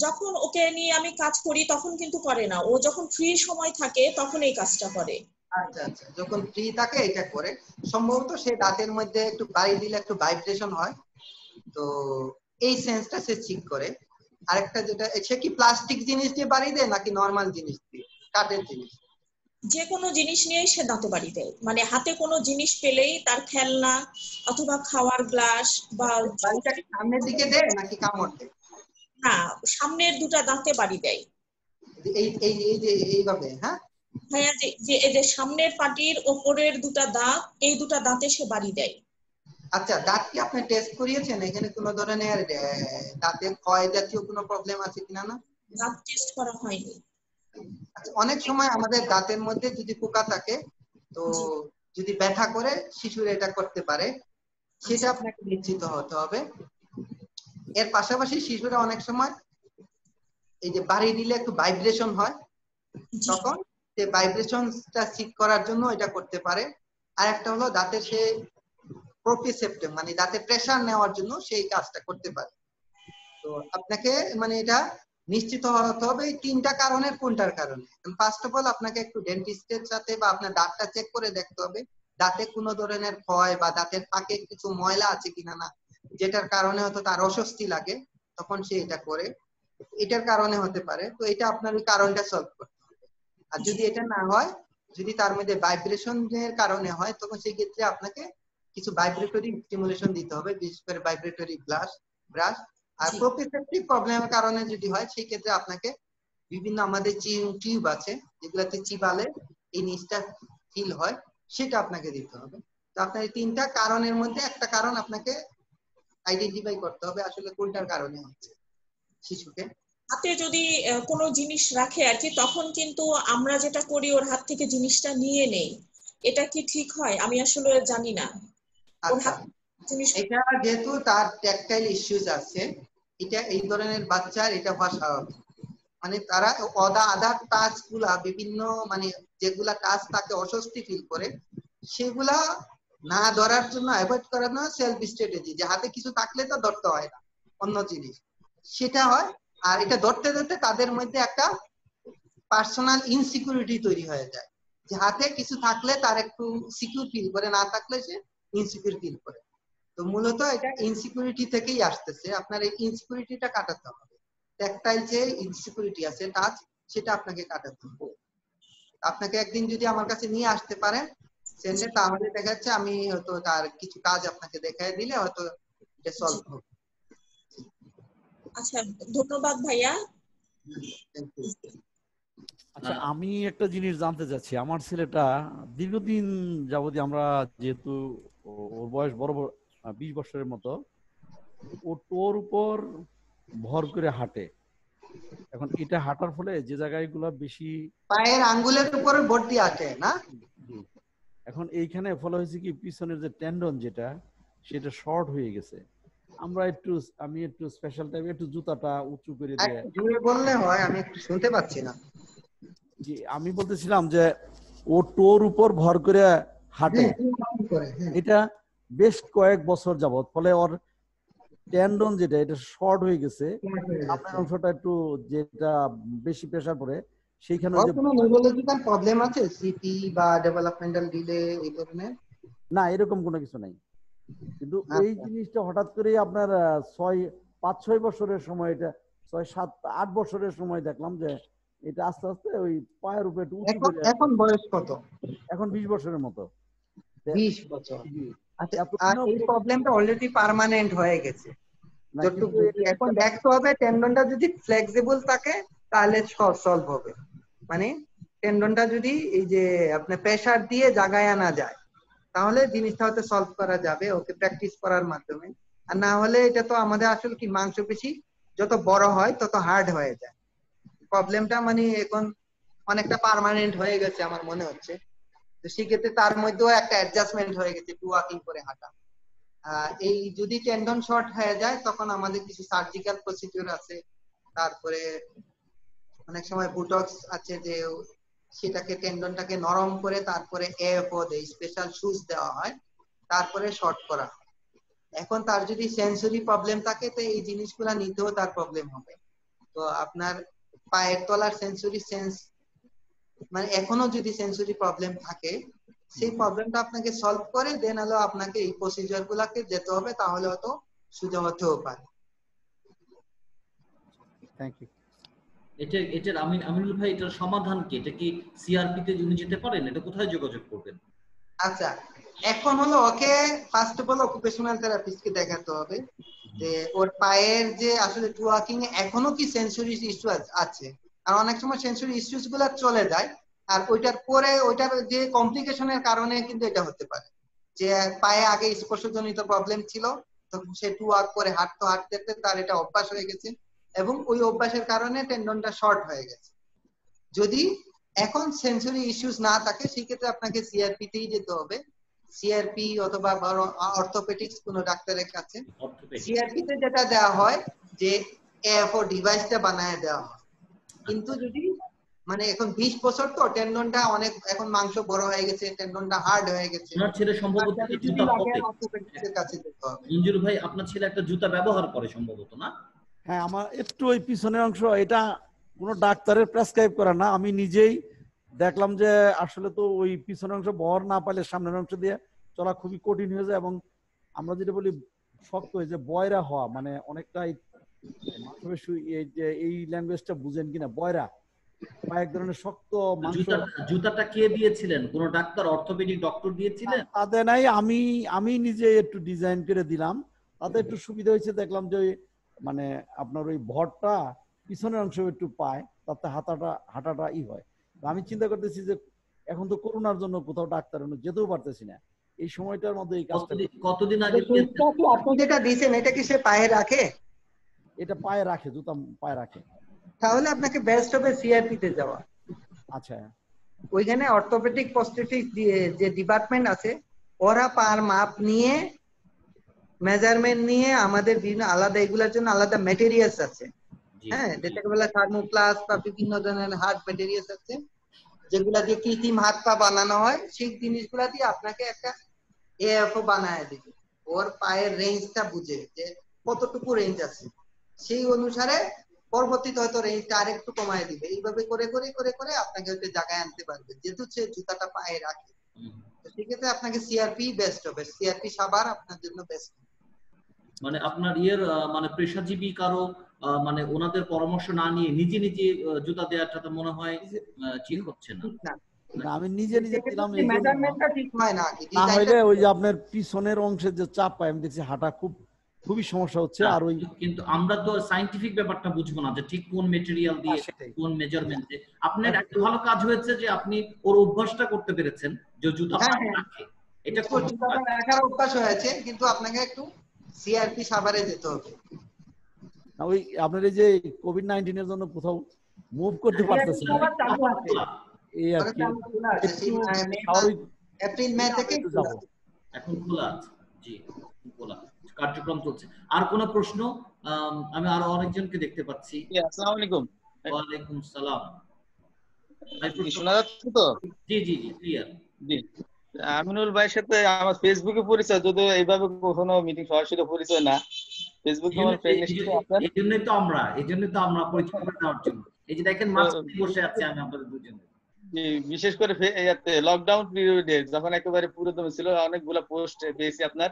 যখন ওকে নিয়ে আমি কাজ করি তখন কিন্তু করে না, ও যখন ফ্রি সময় থাকে তখন এই কাজটা করে। আচ্ছা আচ্ছা, যখন ফ্রি থাকে এটা করে, সম্ভবত সে দাঁতের মধ্যে একটু বাড়ি দিলে একটু ভাইব্রেশন হয়, তো এই সেন্সটা সে ঠিক করে। আরেকটা যেটা, সে কি প্লাস্টিক জিনিস দিয়ে বাড়ি দেয় নাকি নরমাল জিনিস দিয়ে, কাঠের জিনিস? যে কোনো জিনিস নিয়েই সে দাঁতে বাড়ি দেয়, মানে হাতে কোনো জিনিস পেলেই, তার খেলনা অথবা খাওয়ার গ্লাস বা সামনের দিকে দেয় নাকি কামড় দেয়? না, সামনের দুটা দাঁতে বাড়ি দেয়। এই এই এই যে এইভাবে, হ্যাঁ ভাইয়া যে যে এই যে সামনের পাটির ওপরের দুটা দাঁত, এই দুটা দাঁতে সে বাড়ি দেয়। আচ্ছা, দাঁত কি আপনি টেস্ট করিয়েছেন? এখানে কোনো ধরনের দাঁতে ক্ষয় জাতীয় কোনো প্রবলেম আছে কিনা? না, দাঁত টেস্ট করা হয়নি। আচ্ছা, অনেক সময় আমাদের দাঁতের মধ্যে যদি পোকা থাকে, তো জি। যদি ব্যথা করে শিশুর এটা করতে পারে, সেটা আচ্ছা। আপনাকে নিশ্চিত হতে হবে। এর পাশাপাশি শিশুরা অনেক সময় এই যে বাড়ি দিলে একটু ভাইব্রেশন হয়, জি। তখন সেই ভাইব্রেশনটা ঠিক করার জন্য এটা করতে পারে। আর একটা হলো দাঁতের সে প্রোপ্রিসেপ্টিভ, মানে দাঁতে প্রেসার নেওয়ার জন্য সেই কাজটা করতে পারে। তো আপনাকে মানে এটা নিশ্চিত হতে হবে এই তিনটা কারণের কোনটার কারণে। ফার্স্ট অফ অল আপনাকে একটু ডেন্টিস্টের সাথে বা আপনার দাঁতটা চেক করে দেখতে হবে দাঁতে কোনো ধরনের ক্ষয় বা দাঁতের ফাঁকে কিছু ময়লা আছে কিনা, না যেটার কারণে হয়তো তার অস্বস্তি লাগে, তখন সে এটা করে, এটার কারণে হতে পারে। তো এটা আপনার ওই কারণটা সলভ করতে হবে। আর যদি এটা না হয়, যদি তার মধ্যে ভাইব্রেশন এর কারণে হয়, তখন সেই ক্ষেত্রে আপনাকে কিছু ভাইব্রেটরি স্টিমুলেশন দিতে হবে, বিশেষ করে ভাইব্রেটরি ব্রাশ। আর জি। প্রোপ্রিসেপটিভ প্রবলেমের কারণে যদি হয়, সেই ক্ষেত্রে আপনাকে বিভিন্ন আমাদের টিউব আছে যেগুলাতে চিবালে এই জিনিসটা ফিল হয়, সেটা আপনাকে দিতে হবে। তো আপনার এই তিনটা কারণের মধ্যে একটা কারণ আপনাকে আইডেন্টিফাই করতে হবে আসলে কোনটার কারণে হচ্ছে শিশুকে। হাতে যদি কোনো জিনিস রাখে আর কি, তখন কিন্তু আমরা যেটা করি ওর হাত থেকে জিনিসটা নিয়ে নেই। এটা কি ঠিক হয়? আমি আসলে জানি না। ওর আচ্ছা, হাত জিনিস। এটা যেহেতু তার ট্যাকটাইল ইস্যুস আছে, এটা এই ধরনের বাচ্চার এটা হওয়া স্বাভাবিক। মানে তারা আদার টাচ গুলা বিভিন্ন, মানে যেগুলা টাচ তাকে অস্বস্তি ফিল করে, সেগুলা না ধরার জন্য, অ্যাভয়েড করার জন্য সেলফ স্ট্র্যাটেজি, যে হাতে কিছু থাকলে তো ধরতে হয় না, অন্য জিনিস সেটা হয়। আর এটা ধরতে ধরতে তাদের মধ্যে একটা পার্সোনাল ইনসিকিউরিটি তৈরি হয়ে যায়, যে হাতে কিছু থাকলে তার একটু সিকিউর ফিল করে, না থাকলে সে ইনসিকিউর ফিল করে। তো মূলত এটা ইনসিকিউরিটি থেকেই আসতেছে। আপনার এই ইনসিকিউরিটিটা কাটাতে হবে। ট্যাকটাইল যে ইনসিকিউরিটি আছে টাচ, সেটা আপনাকে কাটাতে হবে। আপনাকে একদিন যদি আমার কাছে নিয়ে আসতে পারেন সেন্টারে, তাহলে দেখা যাচ্ছে আমি হয়তো তার কিছু কাজ আপনাকে দেখায় দিলে হয়তো এটা সলভ হবে। আচ্ছা, ধন্যবাদ ভাইয়া। Thank you. আচ্ছা, আমি একটা জিনিস জানতে চাচ্ছি। আমার ছেলেটা দীর্ঘদিন যাবতীয়, আমরা যেহেতু ওর বয়স বড় 20 বছরের মতো, ও টোর উপর ভর করে হাঁটে। এখন এটা হাঁটার ফলে যে জায়গাগুলো বেশি পায়ের আঙ্গুলের উপরে ভর্তি আছে না? এখন এইখানে ফলে হয়েছে কি, পিছনের যে টেন্ডন যেটা, সেটা শর্ট হয়ে গেছে। আমি একটু স্পেশাল টাইপের একটু জুতাটা উঁচু করে দিয়ে, একটু জোরে বললে হয়, আমি একটু শুনতে পাচ্ছি না। যে আমি বলতেছিলাম যে ও টোর উপর ভর করে হাঁটে। এটা বেশ কয়েক বছর যাবত, ফলে ওর টেন্ডন যেটা, এটা শর্ট হয়ে গেছে। সামনের অংশটা একটু, যেটা বেশি প্রেসার পড়ে সেইখানে যে কোনো নিউরোলজিক্যাল প্রবলেম আছে, সিপি বা ডেভেলপমেন্টাল ডিলে এই ধরনের? না, এরকম কোনো কিছু নাই। কিন্তু এই জিনিসটা হঠাৎ করে আপনার 5-6 বছরের সময়, এটা 6-7-8 বছরের সময় দেখলাম যে এটা আস্তে আস্তে ওই পায়ের উপরে একটু উঁচু করে। এখন বয়স কত? এখন 20 বছরের মতো। 20 বছর। আচ্ছা, আর এতদিনও এই প্রবলেমটা অলরেডি পার্মানেন্ট হয়ে গেছে না, যতটুকু কিন্তু বুঝি। এখন দেখতে হবে টেন্ডনটা যদি ফ্লেক্সিবল থাকে তাহলে সলভ হবে। মানে টেন্ডনটা যদি এই যে আপনার প্রেসার দিয়ে জাগায় আনা যায়, তাহলে জিনিসটা হয়তো সলভ করা যাবে ওকে প্র্যাকটিস করার মাধ্যমে। আর না হলে এটা তো আমাদের আসলে কি, মাংসপেশি যত বড় হয় তত হার্ড হয়ে যায়। প্রবলেমটা মানে এখন অনেকটা পার্মানেন্ট হয়ে গেছে আমার মনে হচ্ছে। তো সেক্ষেত্রে তার মধ্যেও একটা অ্যাডজাস্টমেন্ট হয়ে গেছে, টু ওয়াকিং করে হাঁটা। এই যদি টেন্ডন শর্ট হয়ে যায়, তখন আমাদের কিছু সার্জিক্যাল প্রসিডিউর আছে। তারপরে অনেক সময় বুটক্স আছে, যে সেটাকে টেন্ডনটাকে নরম করে তারপরে এএফও দেয়, স্পেশাল শুজ দেওয়া হয়, তারপরে শর্ট করা হয়। এখন তার যদি সেন্সরি প্রবলেম থাকে, তো এই জিনিসগুলা নিতেও তার প্রবলেম হবে। তো আপনার পায়ের তলার সেন্সরি সেন্স, মানে এখনো যদি সেন্সরি প্রবলেম থাকে, সেই প্রবলেমটা আপনাকে সলভ করে দেন হলো আপনাকে এই প্রসিজার গুলাকে যেতে হবে, তাহলে হয়তো সুযোগ হতেও পারে। Thank you. এটার আমিনুল ভাই, এটার সমাধান কি? এটা কি সিআরপি তে উনি যেতে পারেন? এটা কোথায় যোগাযোগ করবেন? আচ্ছা, এখন হলো okay first of all occupational থেরাপিস্টকে দেখাতে হবে যে ওর পায়ের যে আসলে ওয়াকিং এ এখনো কি সেন্সরি ইস্যু আছে। আর অনেক সময় সেন্সরি ইস্যুস গুলা চলে যায়, আর ওইটার পরে ওইটার যে কমপ্লিকেশনের কারণে কিন্তু এটা হতে পারে যে পায়ে আগে স্পর্শজনিত প্রবলেম ছিল, তখন সে 2 ওয়াক করে হাঁটতে হাঁটতে তার এটা অভ্যাস হয়ে গেছে এবং ওই অভ্যাসের কারণে টেন্ডনটা শর্ট হয়ে গেছে। যদি এখন সেন্সরি ইস্যুস না থাকে সেক্ষেত্রে আপনাকে সিআরপি তেই যেতে হবে, সিআরপি অথবা অর্থোপেডিক্স কোনো ডাক্তারের কাছে। সিআরপি তে যেটা দেওয়া হয় যে এএফও ডিভাইসটা বানায় দেওয়া হয়, কিন্তু যদি মানে এখন 20 বছর তো টেন্ডনটা অনেক এখন মাংস বড় হয়ে গেছে, টেন্ডনটা হার্ড হয়ে গেছে, আপনার ছেলে সম্ভবত জুতা পরে। অর্থোপেডিক্সের কাছে যেতে হবে। মঞ্জুর ভাই আপনার ছেলে একটা জুতা ব্যবহার করে সম্ভবত, না? হ্যাঁ, আমার একটু ওই পিছনের অংশ, এটা কোনো ডাক্তারের প্রেসক্রাইব করা না, আমি নিজেই দেখলাম যে আসলে তো ওই পিছনের অংশ বহর না পাইলে সামনের অংশ দিয়ে চলা খুবই কঠিন হয়ে যায়, এবং আমরা যেটা বলি শক্ত হয়ে যে বয়রা হওয়া, মানে অনেকটাই এই ল্যাঙ্গুয়েজটা বুঝেন কিনা, বয়রা বা এক ধরনের শক্ত মাংস। জুতাটা কে দিয়েছিলেন? কোন ডাক্তার, অর্থোপেডিক ডক্টর দিয়েছিলেন? তাতে নাই, আমি নিজে একটু ডিজাইন করে দিলাম, তাতে একটু সুবিধা হয়েছে। দেখলাম যে মানে আপনার ওই ভরটা পিছনের অংশ একটু পায়, তাতে হাঁটাটা হয়। আমি চিন্তা করতেছি যে এখন তো করোনার জন্য কোথাও ডাক্তার যেতেও পারতেছি না, এই সময়টার মধ্যে এই কাজটা। কতদিন আগে আপনি যেটা দিয়েছেন এটা কি সে পায়ে রাখে? এটা পায়ে রাখে, জুতা পায়ে রাখে। তাহলে আপনাকে বেস্ট হবে সিআরপি তে যাওয়া। আচ্ছা, ওইখানে অর্থোপেডিক প্রস্থেটিক যে ডিপার্টমেন্ট আছে, ওরা পার মাপ নিয়ে মেজারমেন্ট নিয়ে আমাদের বিভিন্ন আলাদা এগুলোর জন্য আলাদা ম্যাটেরিয়ালস আছে। হ্যাঁ, যেটাকে বলে থার্মোপ্লাস্ট বা বিভিন্ন ধরনের হার্ড ম্যাটেরিয়ালস আছে যেগুলা দিয়ে কৃত্রিম হাত পা বানানো হয়। সেই জিনিসগুলা দিয়ে আপনাকে একটা এএফও বানায় দিবে। ওর পায়ের রেঞ্জটা বুঝে যে কতটুকু রেঞ্জ আছে, সেই অনুসারে পরবর্তীতে হয়তো রেঞ্জটা আরেকটু কমায় দিবে। এইভাবে করে করে করে করে আপনাকে হয়তো জায়গায় আনতে পারবে, যেহেতু সে জুতাটা পায়ে রাখে। তো সেক্ষেত্রে আপনাকে সিআরপি বেস্ট হবে, সিআরপি সাবার আপনার জন্য বেস্ট। মানে আপনার মানে পেশাজীবী কারো মানে ওনাদের পরামর্শ না নিয়ে নিজে নিজে জুতা দেওয়াটা তো মনে হয় ঠিক হচ্ছে না। আমি নিজে দিলাম, মেজারমেন্টটা ঠিক হয় না। না হইলে ওই যে আপনার পিছনের অংশের যে চাপ পায়, আমি দেখছি হাঁটা খুবই সমস্যা হচ্ছে। আর ওই কিন্তু আমরা তো সায়েন্টিফিক ব্যাপারটা বুঝবো না যে ঠিক কোন মেটেরিয়াল দিয়ে কোন মেজারমেন্টে। আপনার একটা ভালো কাজ হয়েছে যে আপনি ওর অভ্যাসটা করতে পেরেছেন যে জুতা রাখে, এটা খুব রাখার অভ্যাস হয়েছে, কিন্তু আপনাকে একটু সিআরপি সাভারে যেতে হবে। ওই আপনার এই যে কোভিড-19 এর জন্য কোথাও মুভ করতে পারতেছে না, এই আর কি। এপ্রিল মে থেকে যাব, এখন খোলা আছে। জি, খোলা কার্যক্রম চলছে। আর কোন প্রশ্ন? আমি আরো অনেকজনকে দেখতে পাচ্ছি। আসসালামু আলাইকুম। ওয়া আলাইকুম সালাম। শোনা যাচ্ছে তো? জি জি জি, ক্লিয়ার। জি, আমিনুল ভাইয়ের সাথে আমার ফেসবুকে পরিচয়, যদিও এইভাবে কখনো মিটিং সরাসরি পরিচয় না। ফেসবুকে আমার ফ্রেন্ড লিস্টে আপনার, এইজন্যই তো আমরা পরিচয় করে দেওয়ার জন্য। এই যে দেখেন মাঝখানে বসে আছি আমি আপনাদের দুজনে। জি, বিশেষ করে লকডাউন পিরিয়ডে যখন একেবারে পুরোদমে ছিল, অনেকগুলো পোস্ট পেয়েছি আপনার,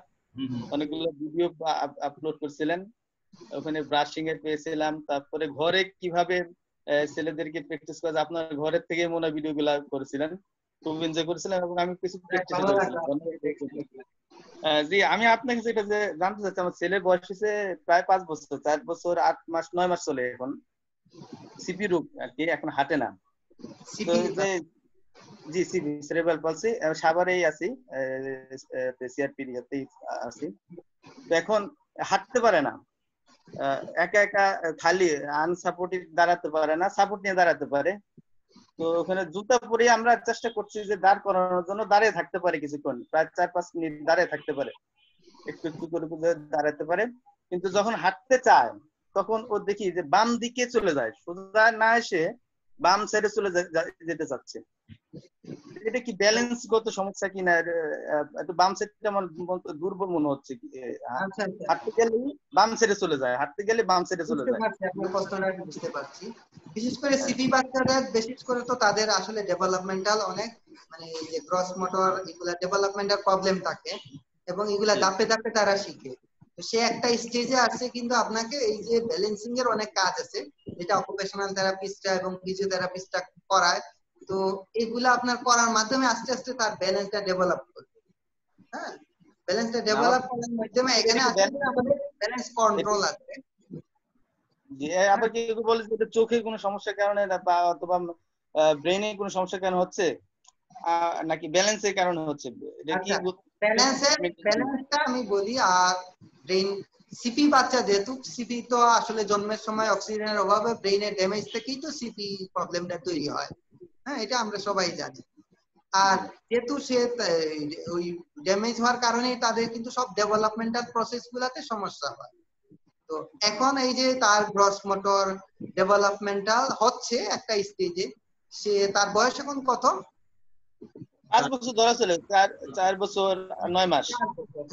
অনেকগুলো ভিডিও আপলোড করছিলেন, ওখানে ব্রাশিং এর পেয়েছিলাম। তারপরে ঘরে কিভাবে ছেলেদেরকে প্র্যাকটিস করা যায়, আপনার ঘরের থেকে মনে হয় ভিডিও গুলা করেছিলেন, খুব এনজয় করেছিলাম এবং আমি কিছু প্র্যাকটিস করেছিলাম। জি, আমি আপনাকে যেটা যে জানতে চাচ্ছি, আমার ছেলের বয়স হচ্ছে প্রায় 5 বছর, 4 বছর 8 মাস 9 মাস চলে এখন। সিপি রোগ আর কি, এখন হাঁটে না। জি, সিপি সেরেব্রাল পলসি, সাভারেই আছি, সিআরপি ইয়াতেই আছি। তো এখন হাঁটতে পারে না, একা একা খালি আনসাপোর্টেড দাঁড়াতে পারে না, সাপোর্ট নিয়ে দাঁড়াতে পারে। তো ওখানে জুতা পরে আমরা চেষ্টা করছি যে দাঁড় করানোর জন্য, দাঁড়িয়ে থাকতে পারে কিছুক্ষণ, প্রায় 4-5 মিনিট দাঁড়িয়ে থাকতে পারে, একটু একটু করে দাঁড়াতে পারে। কিন্তু যখন হাঁটতে চায় তখন ও দেখি যে বাম দিকে চলে যায়, সোজা না এসে বাম সাইডে চলে যেতে চাচ্ছে। এটা কি ব্যালেন্সগত সমস্যা কিনা? একটু বাম সাইডটা আমার দুর্বল মনে হচ্ছে। হাঁটতে গেলে বাম সাইডে চলে যায়, হাঁটতে গেলে বাম সাইডে চলে যায়। আপনার প্রশ্নটা বুঝতে পারছি। বিশেষ করে সিপি বাচ্চাদের বিশেষ করে তো তাদের আসলে ডেভেলপমেন্টাল অনেক মানে যে ক্রস মোটর এগুলা ডেভেলপমেন্টাল প্রবলেম থাকে এবং এগুলা ধাপে ধাপে তারা শিখে। তো সে একটা স্টেজে আসছে, কিন্তু আপনাকে এই যে ব্যালেন্সিং এর অনেক কাজ আছে যেটা অকুপেশনাল থেরাপিস্টরা এবং ফিজিওথেরাপিস্টরা করায়। তো এগুলা আপনার করার মাধ্যমে আস্তে আস্তে তার ব্যালেন্সটা ডেভেলপ করবে। হ্যাঁ, ব্যালেন্সটা ডেভেলপ করার মাধ্যমে এখানে আমাদের ব্যালেন্স কন্ট্রোল আছে। জি, আবার কেউ বলে যে চোখে কোনো সমস্যার কারণে বা অথবা ব্রেনে কোনো সমস্যা কেন হচ্ছে নাকি ব্যালেন্সের কারণে হচ্ছে? এটা কি ব্যালেন্সটা আমি বলি। আর ব্রেন সিপি বাচ্চা, যেহেতু সিপি তো আসলে জন্মের সময় অক্সিজেনের অভাবে ব্রেনের ড্যামেজ থেকেই তো সিপি প্রবলেমটা তৈরি হয়। হ্যাঁ, এটা আমরা সবাই জানি। আর যেহেতু সে ওই ড্যামেজ হওয়ার কারণে তাদের কিন্তু সব ডেভেলপমেন্টাল প্রসেস গুলাতে সমস্যা হয়। তো এখন এই যে তার গ্রস মোটর ডেভেলপমেন্টাল হচ্ছে একটা স্টেজে, সে তার বয়স এখন কত? 5 বছর ধরা চলে, 4 বছর 9 মাস।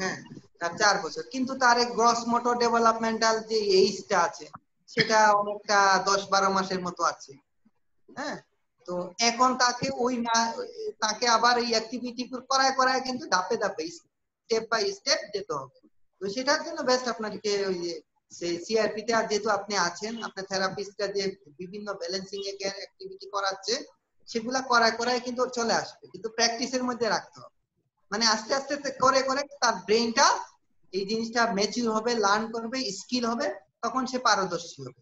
হ্যাঁ, তার 4 বছর। কিন্তু তার গ্রস মোটর ডেভেলপমেন্টাল যে এইজটা আছে সেটা অনেকটা 10-12 মাসের মতো আছে। হ্যাঁ, তো এখন তাকে তাকে আবার এই অ্যাক্টিভিটি করায় কিন্তু ধাপে ধাপে স্টেপ বাই স্টেপ যেতে হবে। তো সেটার জন্য বেস্ট আপনাকে ওই যে সিআরপি তে, আর যেহেতু আপনি আছেন, আপনার থেরাপিস্টরা যে বিভিন্ন ব্যালেন্সিং এর অ্যাক্টিভিটি করাচ্ছে সেগুলা করায় কিন্তু চলে আসবে, কিন্তু প্র্যাকটিসের মধ্যে রাখতে হবে। মানে আস্তে আস্তে করে তার ব্রেনটা এই জিনিসটা ম্যাচিউর হবে, লার্ন করবে, স্কিল হবে, তখন সে পারদর্শী হবে।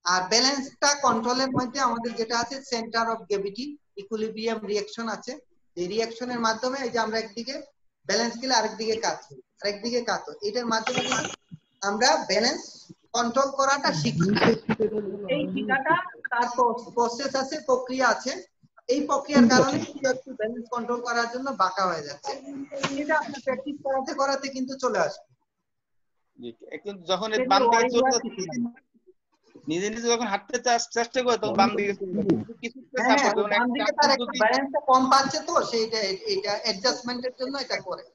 আর ব্যালেন্সটা কন্ট্রোলের মধ্যে আমাদের যেটা আছে centre of gravity, equilibrium reaction আছে। এই রিঅ্যাকশনের মাধ্যমে এই যে আমরা একদিকে ব্যালেন্স গেলে আরেকদিকে কাত হয়, এটার মাধ্যমে কিন্তু আমরা ব্যালেন্স কন্ট্রোল করাটা শিখি। এই শিখাটা তার প্রসেস আছে, প্রক্রিয়া আছে। এই প্রক্রিয়ার কারণে একটু ব্যালেন্স কন্ট্রোল করার জন্য বাঁকা হয়ে যাচ্ছে। এটা আপনার প্র্যাকটিস করাতে কিন্তু চলে আসবে। কিন্তু যখন বাম দিকে চলতে নিজে যখন হাঁটতে চেষ্টা করে তখন বাম দিকে বাম দিকে তার একটু ব্যালেন্সটা কম পাচ্ছে, তো সেইটা এটা অ্যাডজাস্টমেন্টের জন্য এটা করে।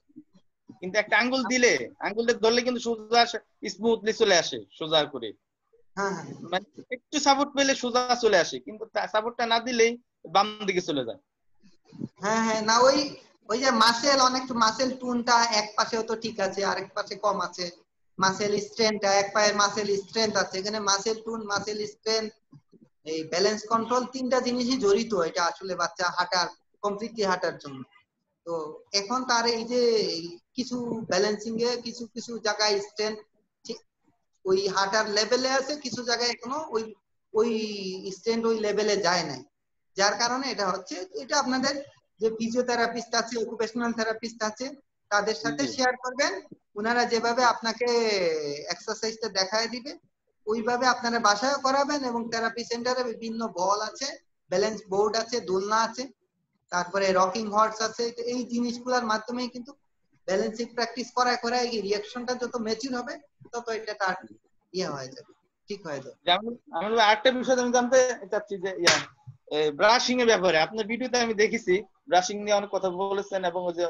কিন্তু একটা আঙ্গুল দিলে, আঙ্গুলটা ধরলে কিন্তু সোজা স্মুথলি চলে আসে সোজা করে। হ্যাঁ, মানে একটু সাপোর্ট পেলে সোজা চলে আসে, কিন্তু সাপোর্টটা না দিলেই বাম দিকে চলে যায়। হ্যাঁ, না ওই যে মাসেল টুনটা এক পাশে তো ঠিক আছে, আরেক পাশে কম আছে। মাসেল স্ট্রেংথটা, এক পায়ের মাসেল স্ট্রেংথ আছে, এখানে মাসেল টুন, মাসেল স্ট্রেংথ, এই ব্যালেন্স কন্ট্রোল, তিনটা জিনিসই জড়িত এটা আসলে বাচ্চা কমপ্লিটলি হাঁটার জন্য। তো এখন তার এই যে কিছু ব্যালেন্সিং এ কিছু জায়গায় স্ট্রেংথ ওই হাঁটার লেভেলে আছে, কিছু জায়গায় এখনো ওই স্ট্রেংথ ওই লেভেলে যায় নাই। যার কারণে এটা হচ্ছে, এটা আপনাদের যে ফিজিওথেরাপিস্ট আছে, অকুপেশনাল থেরাপিস্ট আছে, তাদের সাথে শেয়ার করবেন। ওনারা যেভাবে আপনাকে এক্সারসাইজটা দেখায় দিবে ওইভাবে আপনারা বাসায় করাবেন। এবং থেরাপি সেন্টারে বিভিন্ন বল আছে, ব্যালেন্স বোর্ড আছে, দোলনা আছে, তারপরে রকিং হর্স আছে। এই জিনিসগুলোর মাধ্যমেই কিন্তু ব্যালেন্সিং প্র্যাকটিস করায় রিঅ্যাকশনটা যত ম্যাচিউর হবে তত এটা তার হয়ে যাবে, ঠিক হয়ে যাবে। যেমন আমি আরেকটা বিষয় আমি জানতে চাচ্ছি যে ব্রাশিং এর ব্যাপারে আপনার ভিডিওতে আমি দেখেছি ব্রাশিং নিয়ে অনেক কথা বলেছেন, এবং ওই যে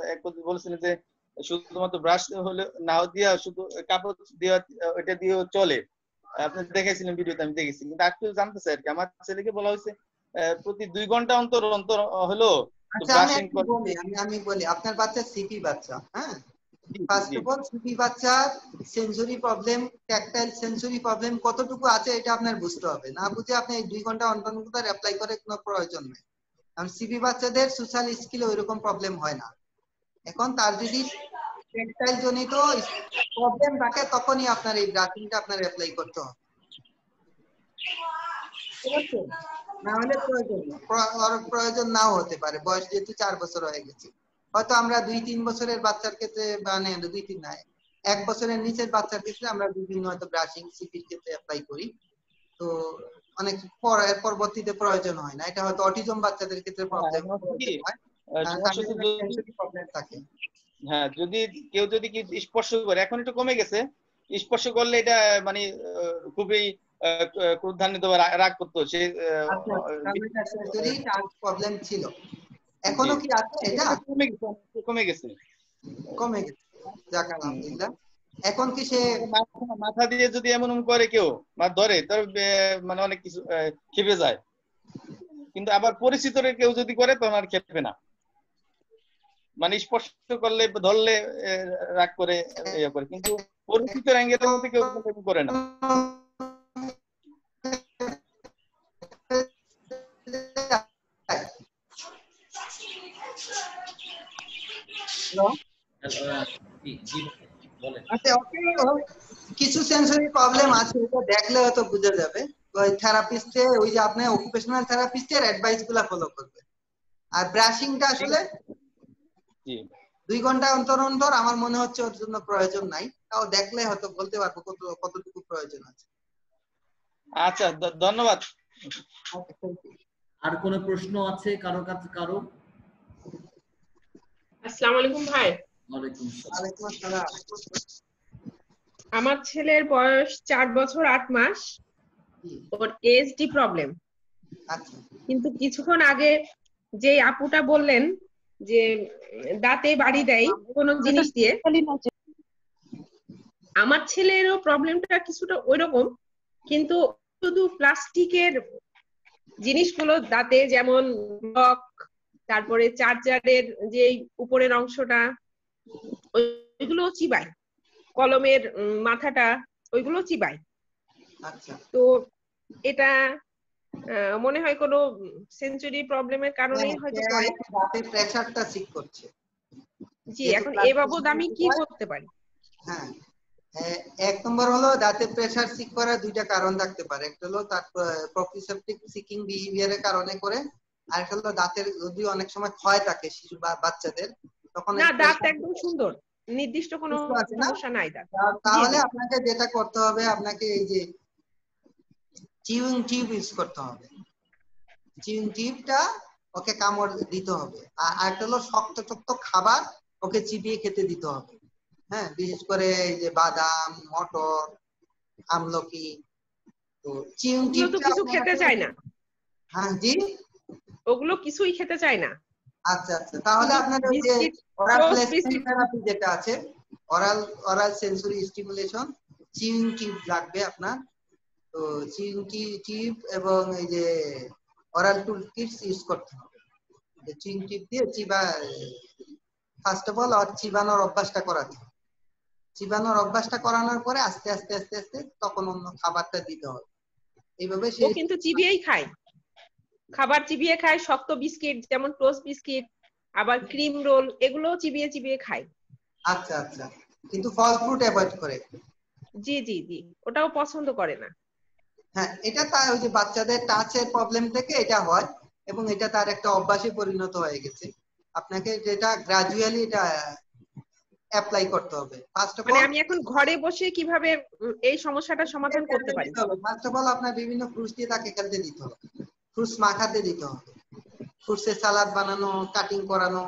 বলেছিলেন যে শুধুমাত্র ব্রাশ হলে না দিয়া শুধু কাপড় দিয়ে ওইটা দিয়েও চলে। আপনি দেখেছিলেন ভিডিওতে, আমি দেখেছি। কিন্তু একটু জানতে চাই আর কি, আমার ছেলেকে বলা হয়েছে প্রতি 2 ঘন্টা অন্তর হলো ব্রাশিং করতে। আমি বলি, আপনার বাচ্চা সিপি বাচ্চা, হ্যাঁ, ফার্স্ট অফ অল সিপি বাচ্চার sensory problem, tactile sensory problem কতটুকু আছে এটা আপনার বুঝতে হবে। না বুঝে আপনি 2 ঘন্টা অন্তর অ্যাপ্লাই করে কোনো প্রয়োজন নেই, কারণ সিপি বাচ্চাদের সোশ্যাল স্কিলে ওইরকম প্রবলেম হয় না। এখন তার যদি ট্যাকটাইল জনিত প্রবলেম থাকে তখনই আপনার এই ব্রাশিংটা আপনার অ্যাপ্লাই করতে হবে, ঠিক আছে? না হলে প্রয়োজন নাও হতে পারে, বয়স যেহেতু 4 বছর হয়ে গেছে। হয়তো আমরা 2-3 বছরের বাচ্চার ক্ষেত্রে, মানে 2-3 নয়, 1 বছরের নিচের বাচ্চার ক্ষেত্রে আমরা বিভিন্ন হয়তো ব্রাশিং সিপির ক্ষেত্রে অ্যাপ্লাই করি। তো অনেক পরবর্তীতে প্রয়োজন হয় না। এটা হয়তো অটিজম বাচ্চাদের ক্ষেত্রে প্রবলেম হয়, প্রবলেম থাকে। হ্যাঁ, যদি কেউ যদি স্পর্শ করে, এখন একটু কমে গেছে, স্পর্শ করলে এটা মানে খুবই ক্রোধান্বিত বা রাগ করতো সে। প্রবলেম ছিল, এখনো কি আছে? এটা কমে গেছে। যাক আলহামদুলিল্লাহ। এখন কি সে মাথা দিয়ে যদি এমন করে কেউ ধরে, তার মানে অনেক কিছু খেপে যায়। কিন্তু আবার পরিচিত কেউ যদি করে তখন আর খেপে না, মানে স্পর্শ করলে ধরলে রাগ করে ইয়ে করে, কিন্তু পরিচিত অ্যাঙ্গেলের মধ্যে কেউ করে না। কিছু সেন্সরি প্রবলেম আছে, এটা দেখলে হয়তো বোঝা যাবে। ওই থেরাপিস্টে ওই যে আপনি অকুপেশনাল থেরাপিস্টের অ্যাডভাইস গুলা ফলো করবে। আর ব্রাশিংটা আসলে 2 ঘন্টা অন্তর অন্তর আমার মনে হচ্ছে ওর জন্য প্রয়োজন নাই, তাও দেখলে হয়তো বলতে পারবো কতটুকু প্রয়োজন আছে। আচ্ছা, ধন্যবাদ। আর কোনো প্রশ্ন আছে কারো কাছে? কারো? আসসালামু আলাইকুম ভাই। ওয়ালাইকুম আসসালাম। ওয়ালাইকুম আসসালাম। আমার ছেলের বয়স 4 বছর 8 মাস। ওর এসডি প্রবলেম। আচ্ছা কিন্তু কিছুক্ষণ আগে যে আপুটা বললেন যে দাঁতে বাড়ি দেয় কোনো জিনিস দিয়ে, আমার ছেলেরও প্রবলেমটা কিছুটা ওইরকম, কিন্তু শুধু প্লাস্টিকের জিনিসগুলো দাঁতে, যেমন ব্লক, তারপরে চার্জারের যে উপরের অংশটা ওইগুলো চিবায়, কলমের মাথাটা ওইগুলো চিবায়। আচ্ছা। তো এটা মনে হয় কোনো সেঞ্চুরি প্রবলেমের কারণেই হয়তো করে। দাঁতে প্রেসারটা চেক করছে। জি, এখন এ বাবদ আমি কি করতে পারি? হ্যাঁ, 1 নম্বর হলো দাঁতে প্রেসার চেক করার 2টা কারণ থাকতে পারে। একটা হলো তার প্রপিসেপটিক সিকিং বিহেভিয়ারের কারণে করে, আর একটা হলো দাঁতের যদি অনেক সময় ক্ষয় থাকে শিশু বা বাচ্চাদের, তখন না, দাঁত একদম সুন্দর, নির্দিষ্ট কোনো সমস্যা নাই দাঁত। তাহলে আপনাকে যেটা করতে হবে, আপনাকে এই যে চিউইং টিউব ইউজ করতে হবে। চিউইং টিউবটা ওকে কামড় দিতে হবে। আর একটা হলো শক্ত শক্ত খাবার ওকে চিবিয়ে খেতে দিতে হবে। হ্যাঁ, বিশেষ করে এই যে বাদাম, মটর, আমলকি। তো চিউইং ওগুলো তো টিউবটা কিছু খেতে চায় না। হ্যাঁ জি, ওগুলো কিছুই খেতে চায় না। আচ্ছা আচ্ছা, তাহলে আপনার ওই যে ওরাল প্লেসমেন্ট থেরাপি যেটা আছে, oral sensory stimulation, chewing tube লাগবে আপনার। তো চিউইং টিউব এবং এই যে ওরাল টুল কিটস ইউজ করতে হবে। চিউইং টিউব দিয়ে ফার্স্ট অফ অল চিবানোর অভ্যাসটা করাতে হবে। চিবানোর অভ্যাসটা করানোর পরে আস্তে আস্তে আস্তে আস্তে তখন অন্য খাবারটা দিতে হবে। এইভাবে ও কিন্তু চিবিয়েই খায়, খাবার চিবিয়ে খায়, শক্ত বিস্কিট যেমন টোস্ট বিস্কিট, আবার ক্রিম রোল, এগুলোও চিবিয়ে চিবিয়ে খায়। আচ্ছা আচ্ছা, কিন্তু ফল ফ্রুট অ্যাভয়েড করে। জি জি জি, ওটাও পছন্দ করে না। হ্যাঁ, এটা তার ওই যে বাচ্চাদের টাচের প্রবলেম থেকে এটা হয়, এবং এটা তার একটা অভ্যাসে পরিণত হয়ে গেছে। আপনাকে যেটা গ্রাজুয়ালি এটা অ্যাপ্লাই করতে হবে। ফার্স্ট অফ মানে অল আমি এখন ঘরে বসে কিভাবে এই সমস্যাটা সমাধান করতে পারি? ফার্স্ট অফ অল আপনার বিভিন্ন ফ্রুটস দিয়ে তাকে খেলতে দিতে হবে, ফ্রুটস মাখাতে দিতে হবে, ফ্রুটসের সালাদ বানানো, কাটিং করানো।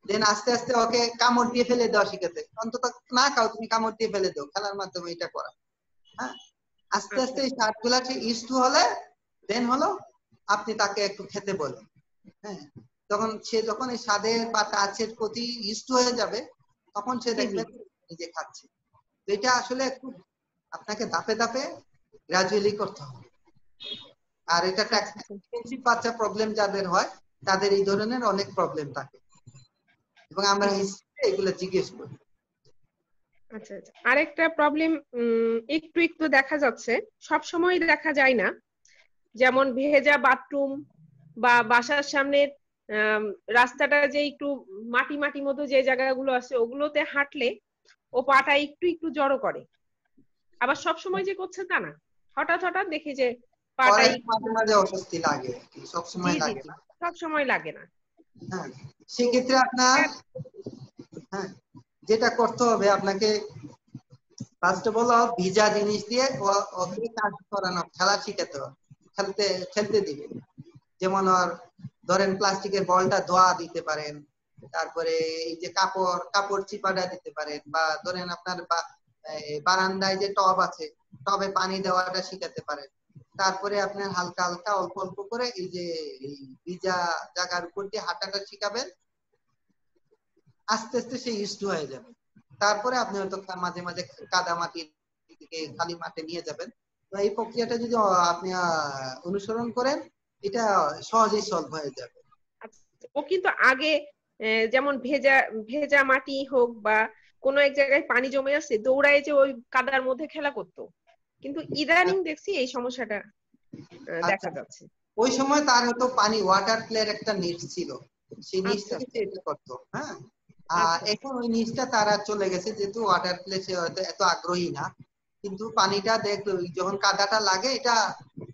দেন আস্তে আস্তে ওকে কামড় দিয়ে ফেলে দেওয়া শিখাতে, অন্তত না খাও তুমি কামড় দিয়ে ফেলে দাও, খেলার মাধ্যমে এটা করা। হ্যাঁ, আস্তে আস্তে এই স্টার্টগুলা ইউজ টু হলে দেন হলো আপনি তাকে একটু খেতে বলেন। হ্যাঁ, যখন এই স্বাদের বা টাচের প্রতি ইউজ টু হয়ে যাবে, তখন সে দেখবে নিজে খাচ্ছে। তো এটা আসলে একটু আপনাকে ধাপে ধাপে গ্রাজুয়ালি করতে হবে। আর এটা এক্সপেন্সিভ বাচ্চা প্রবলেম যাদের হয়, তাদের এই ধরনের অনেক প্রবলেম থাকে, এবং আমরা এগুলো জিজ্ঞেস করি। আচ্ছা আচ্ছা, আরেকটা প্রবলেম একটু একটু দেখা যাচ্ছে, সব সময় দেখা যায় না, যেমন ভেজা বাথরুম বা বাসার সামনের রাস্তাটা যে একটু মাটি মাটি মতো যে জায়গাগুলো আছে, ওগুলোতে হাঁটলে ও পাটা একটু একটু জড়ো করে। আবার সব সময় যে করছে তা না, হঠাৎ হঠাৎ দেখি যে পাটাই মাঝে মাঝে অস্বস্তি লাগে, সব সময় লাগে না। সব সময় লাগে না। হ্যাঁ, সেক্ষেত্রে আপনার যেটা করতে হবে, আপনাকে ফার্স্ট অফ অল ভিজা জিনিস দিয়ে ওকে কাজ করানো, খেলা শিখাতে হবে, খেলতে দিবে। যেমন ধরেন প্লাস্টিকের বলটা ধোয়া দিতে পারেন, তারপরে এই যে কাপড় চিপাটা দিতে পারেন, বা ধরেন আপনার বারান্দায় যে টব আছে, টবে পানি দেওয়াটা শিখাতে পারেন। তারপরে আপনার হালকা হালকা অল্প অল্প করে এই যে ভিজা জায়গার উপর দিয়ে হাঁটাটা শিখাবেন। আস্তে আস্তে সে ইউজ টু হয়ে যাবে। তারপরে আপনি হয়তো মাঝে মাঝে কাদা মাটির দিকে খালি মাঠে নিয়ে যাবেন। তো এই প্রক্রিয়াটা যদি আপনি অনুসরণ করেন, এটা সহজেই সলভ হয়ে যাবে। ও কিন্তু আগে যেমন ভেজা ভেজা মাটি হোক বা কোনো এক জায়গায় পানি জমে আছে, দৌড়ায় যে ওই কাদার মধ্যে খেলা করতো, কিন্তু ইদানিং দেখছি এই সমস্যাটা দেখা যাচ্ছে। ওই সময় তার হয়তো ওয়াটার প্লের একটা নিড ছিল, সেই নিড থেকে সে এটা করতো। হ্যাঁ, আর এখন ওই নিডটা তারা চলে গেছে, যেহেতু ওয়াটার প্লে সে হয়তো এত আগ্রহী না। কিন্তু পানিটা যখন কাদাটা লাগে এটা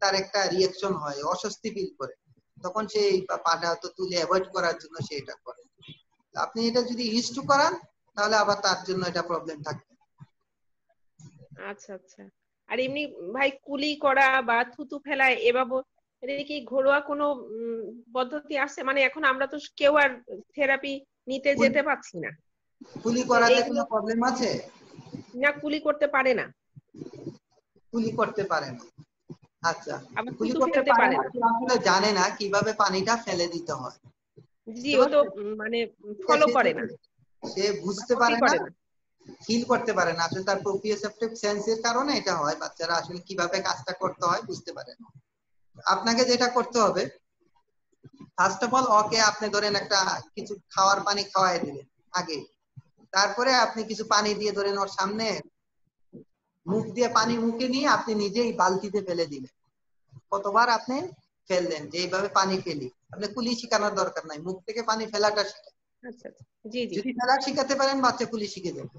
তার একটা রিয়াকশন হয়, অস্বস্তি ফিল করে, তখন সেই পাটা তো তুলে অ্যাভয়েড করার জন্য সে এটা করে। আপনি এটা যদি ইউজ টু করান তাহলে আবার তার জন্য এটা প্রবলেম থাকবে। আচ্ছা আচ্ছা। আর এমনি ভাই কুলি করা বা থুতু ফেলা এভাবে এটা কি ঘরোয়া কোনো পদ্ধতি আছে? মানে এখন আমরা তো কেউ আর থেরাপি নিতে যেতে পারছি না। কুলি করাতে এইগুলো কোনো প্রবলেম আছে? না, কুলি করতে পারে না, কুলি করতে পারে না। আচ্ছা, আবার কুলি থুতু করতে ফেলতে পারে পারে না, না। সে আসলে জানে না কিভাবে পানিটা ফেলে দিতে হয়। জি, বুঝতে ও তো পারছেন? মানে ফলো করে না সে বা বুঝতে কপি পারে না, করে না। ফিল করতে পারে না। আসলে তার প্রোপ্রিওসেপ্টিভ সেন্সের কারণে এটা হয়, বাচ্চারা আসলে কিভাবে কাজটা করতে হয় বুঝতে পারে না। আপনাকে যেটা করতে হবে, ফার্স্ট অফ অল ওকে আপনি ধরেন একটা কিছু খাওয়ার পানি খাওয়াই দিলেন আগে, তারপরে আপনি কিছু পানি দিয়ে ধরেন ওর সামনে মুখ দিয়ে পানি মুখে নিয়ে আপনি নিজেই বালতিতে ফেলে দিলেন। কতবার আপনি ফেললেন যে এইভাবে পানি ফেলি, আপনি কুলি শিখানোর দরকার নাই, মুখ থেকে পানি ফেলাটা শিখেন। আচ্ছা আচ্ছা। জি জি যদি ফেলা শিখাতে পারেন বাচ্চা কুলি শিখে যাবে।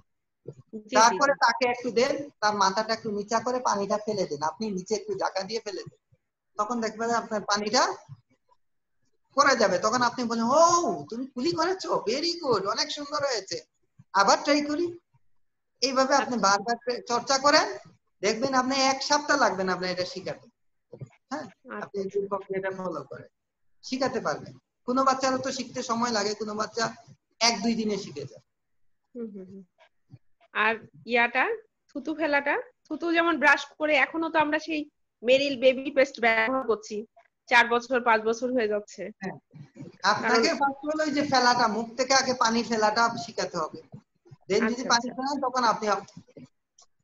জি জি তারপরে জি। তাকে একটু দেন, তার মাথাটা একটু নিচা করে পানিটা ফেলে দেন, আপনি নিচে একটু জায়গা দিয়ে ফেলে দেন, তখন দেখবেন আপনার পানিটা পড়ে যাবে। তখন আপনি বলেন, ও তুমি কুলি করেছো, ভেরি গুড, অনেক সুন্দর হয়েছে, আবার ট্রাই করি। এইভাবে আপনি আচ্ছা বারবার চর্চা করেন, দেখবেন আপনি 1 সপ্তাহ লাগবে না আপনার এটা শিখাতে। হ্যাঁ, আপনি আচ্ছা। যদি প্রক্রিয়াটা ফলো করেন শিখাতে পারবেন। কোনো বাচ্চারও তো শিখতে সময় লাগে, কোনো বাচ্চা 1-2 দিনে শিখে যায়। হুম হুম হুম। আর ইয়াটা থুতু ফেলাটা, থুতু যেমন ব্রাশ করে এখনো তো আমরা সেই মেরিল বেবি পেস্ট ব্যবহার করছি, 4 বছর 5 বছর হয়ে যাচ্ছে। হ্যাঁ, কারণ আপনাকে ফার্স্ট হলো যে ফেলাটা, মুখ থেকে আগে পানি ফেলাটা শিখাতে হবে। দেন যদি আচ্ছা পানি আচ্ছা ফেলেন তখন আপনি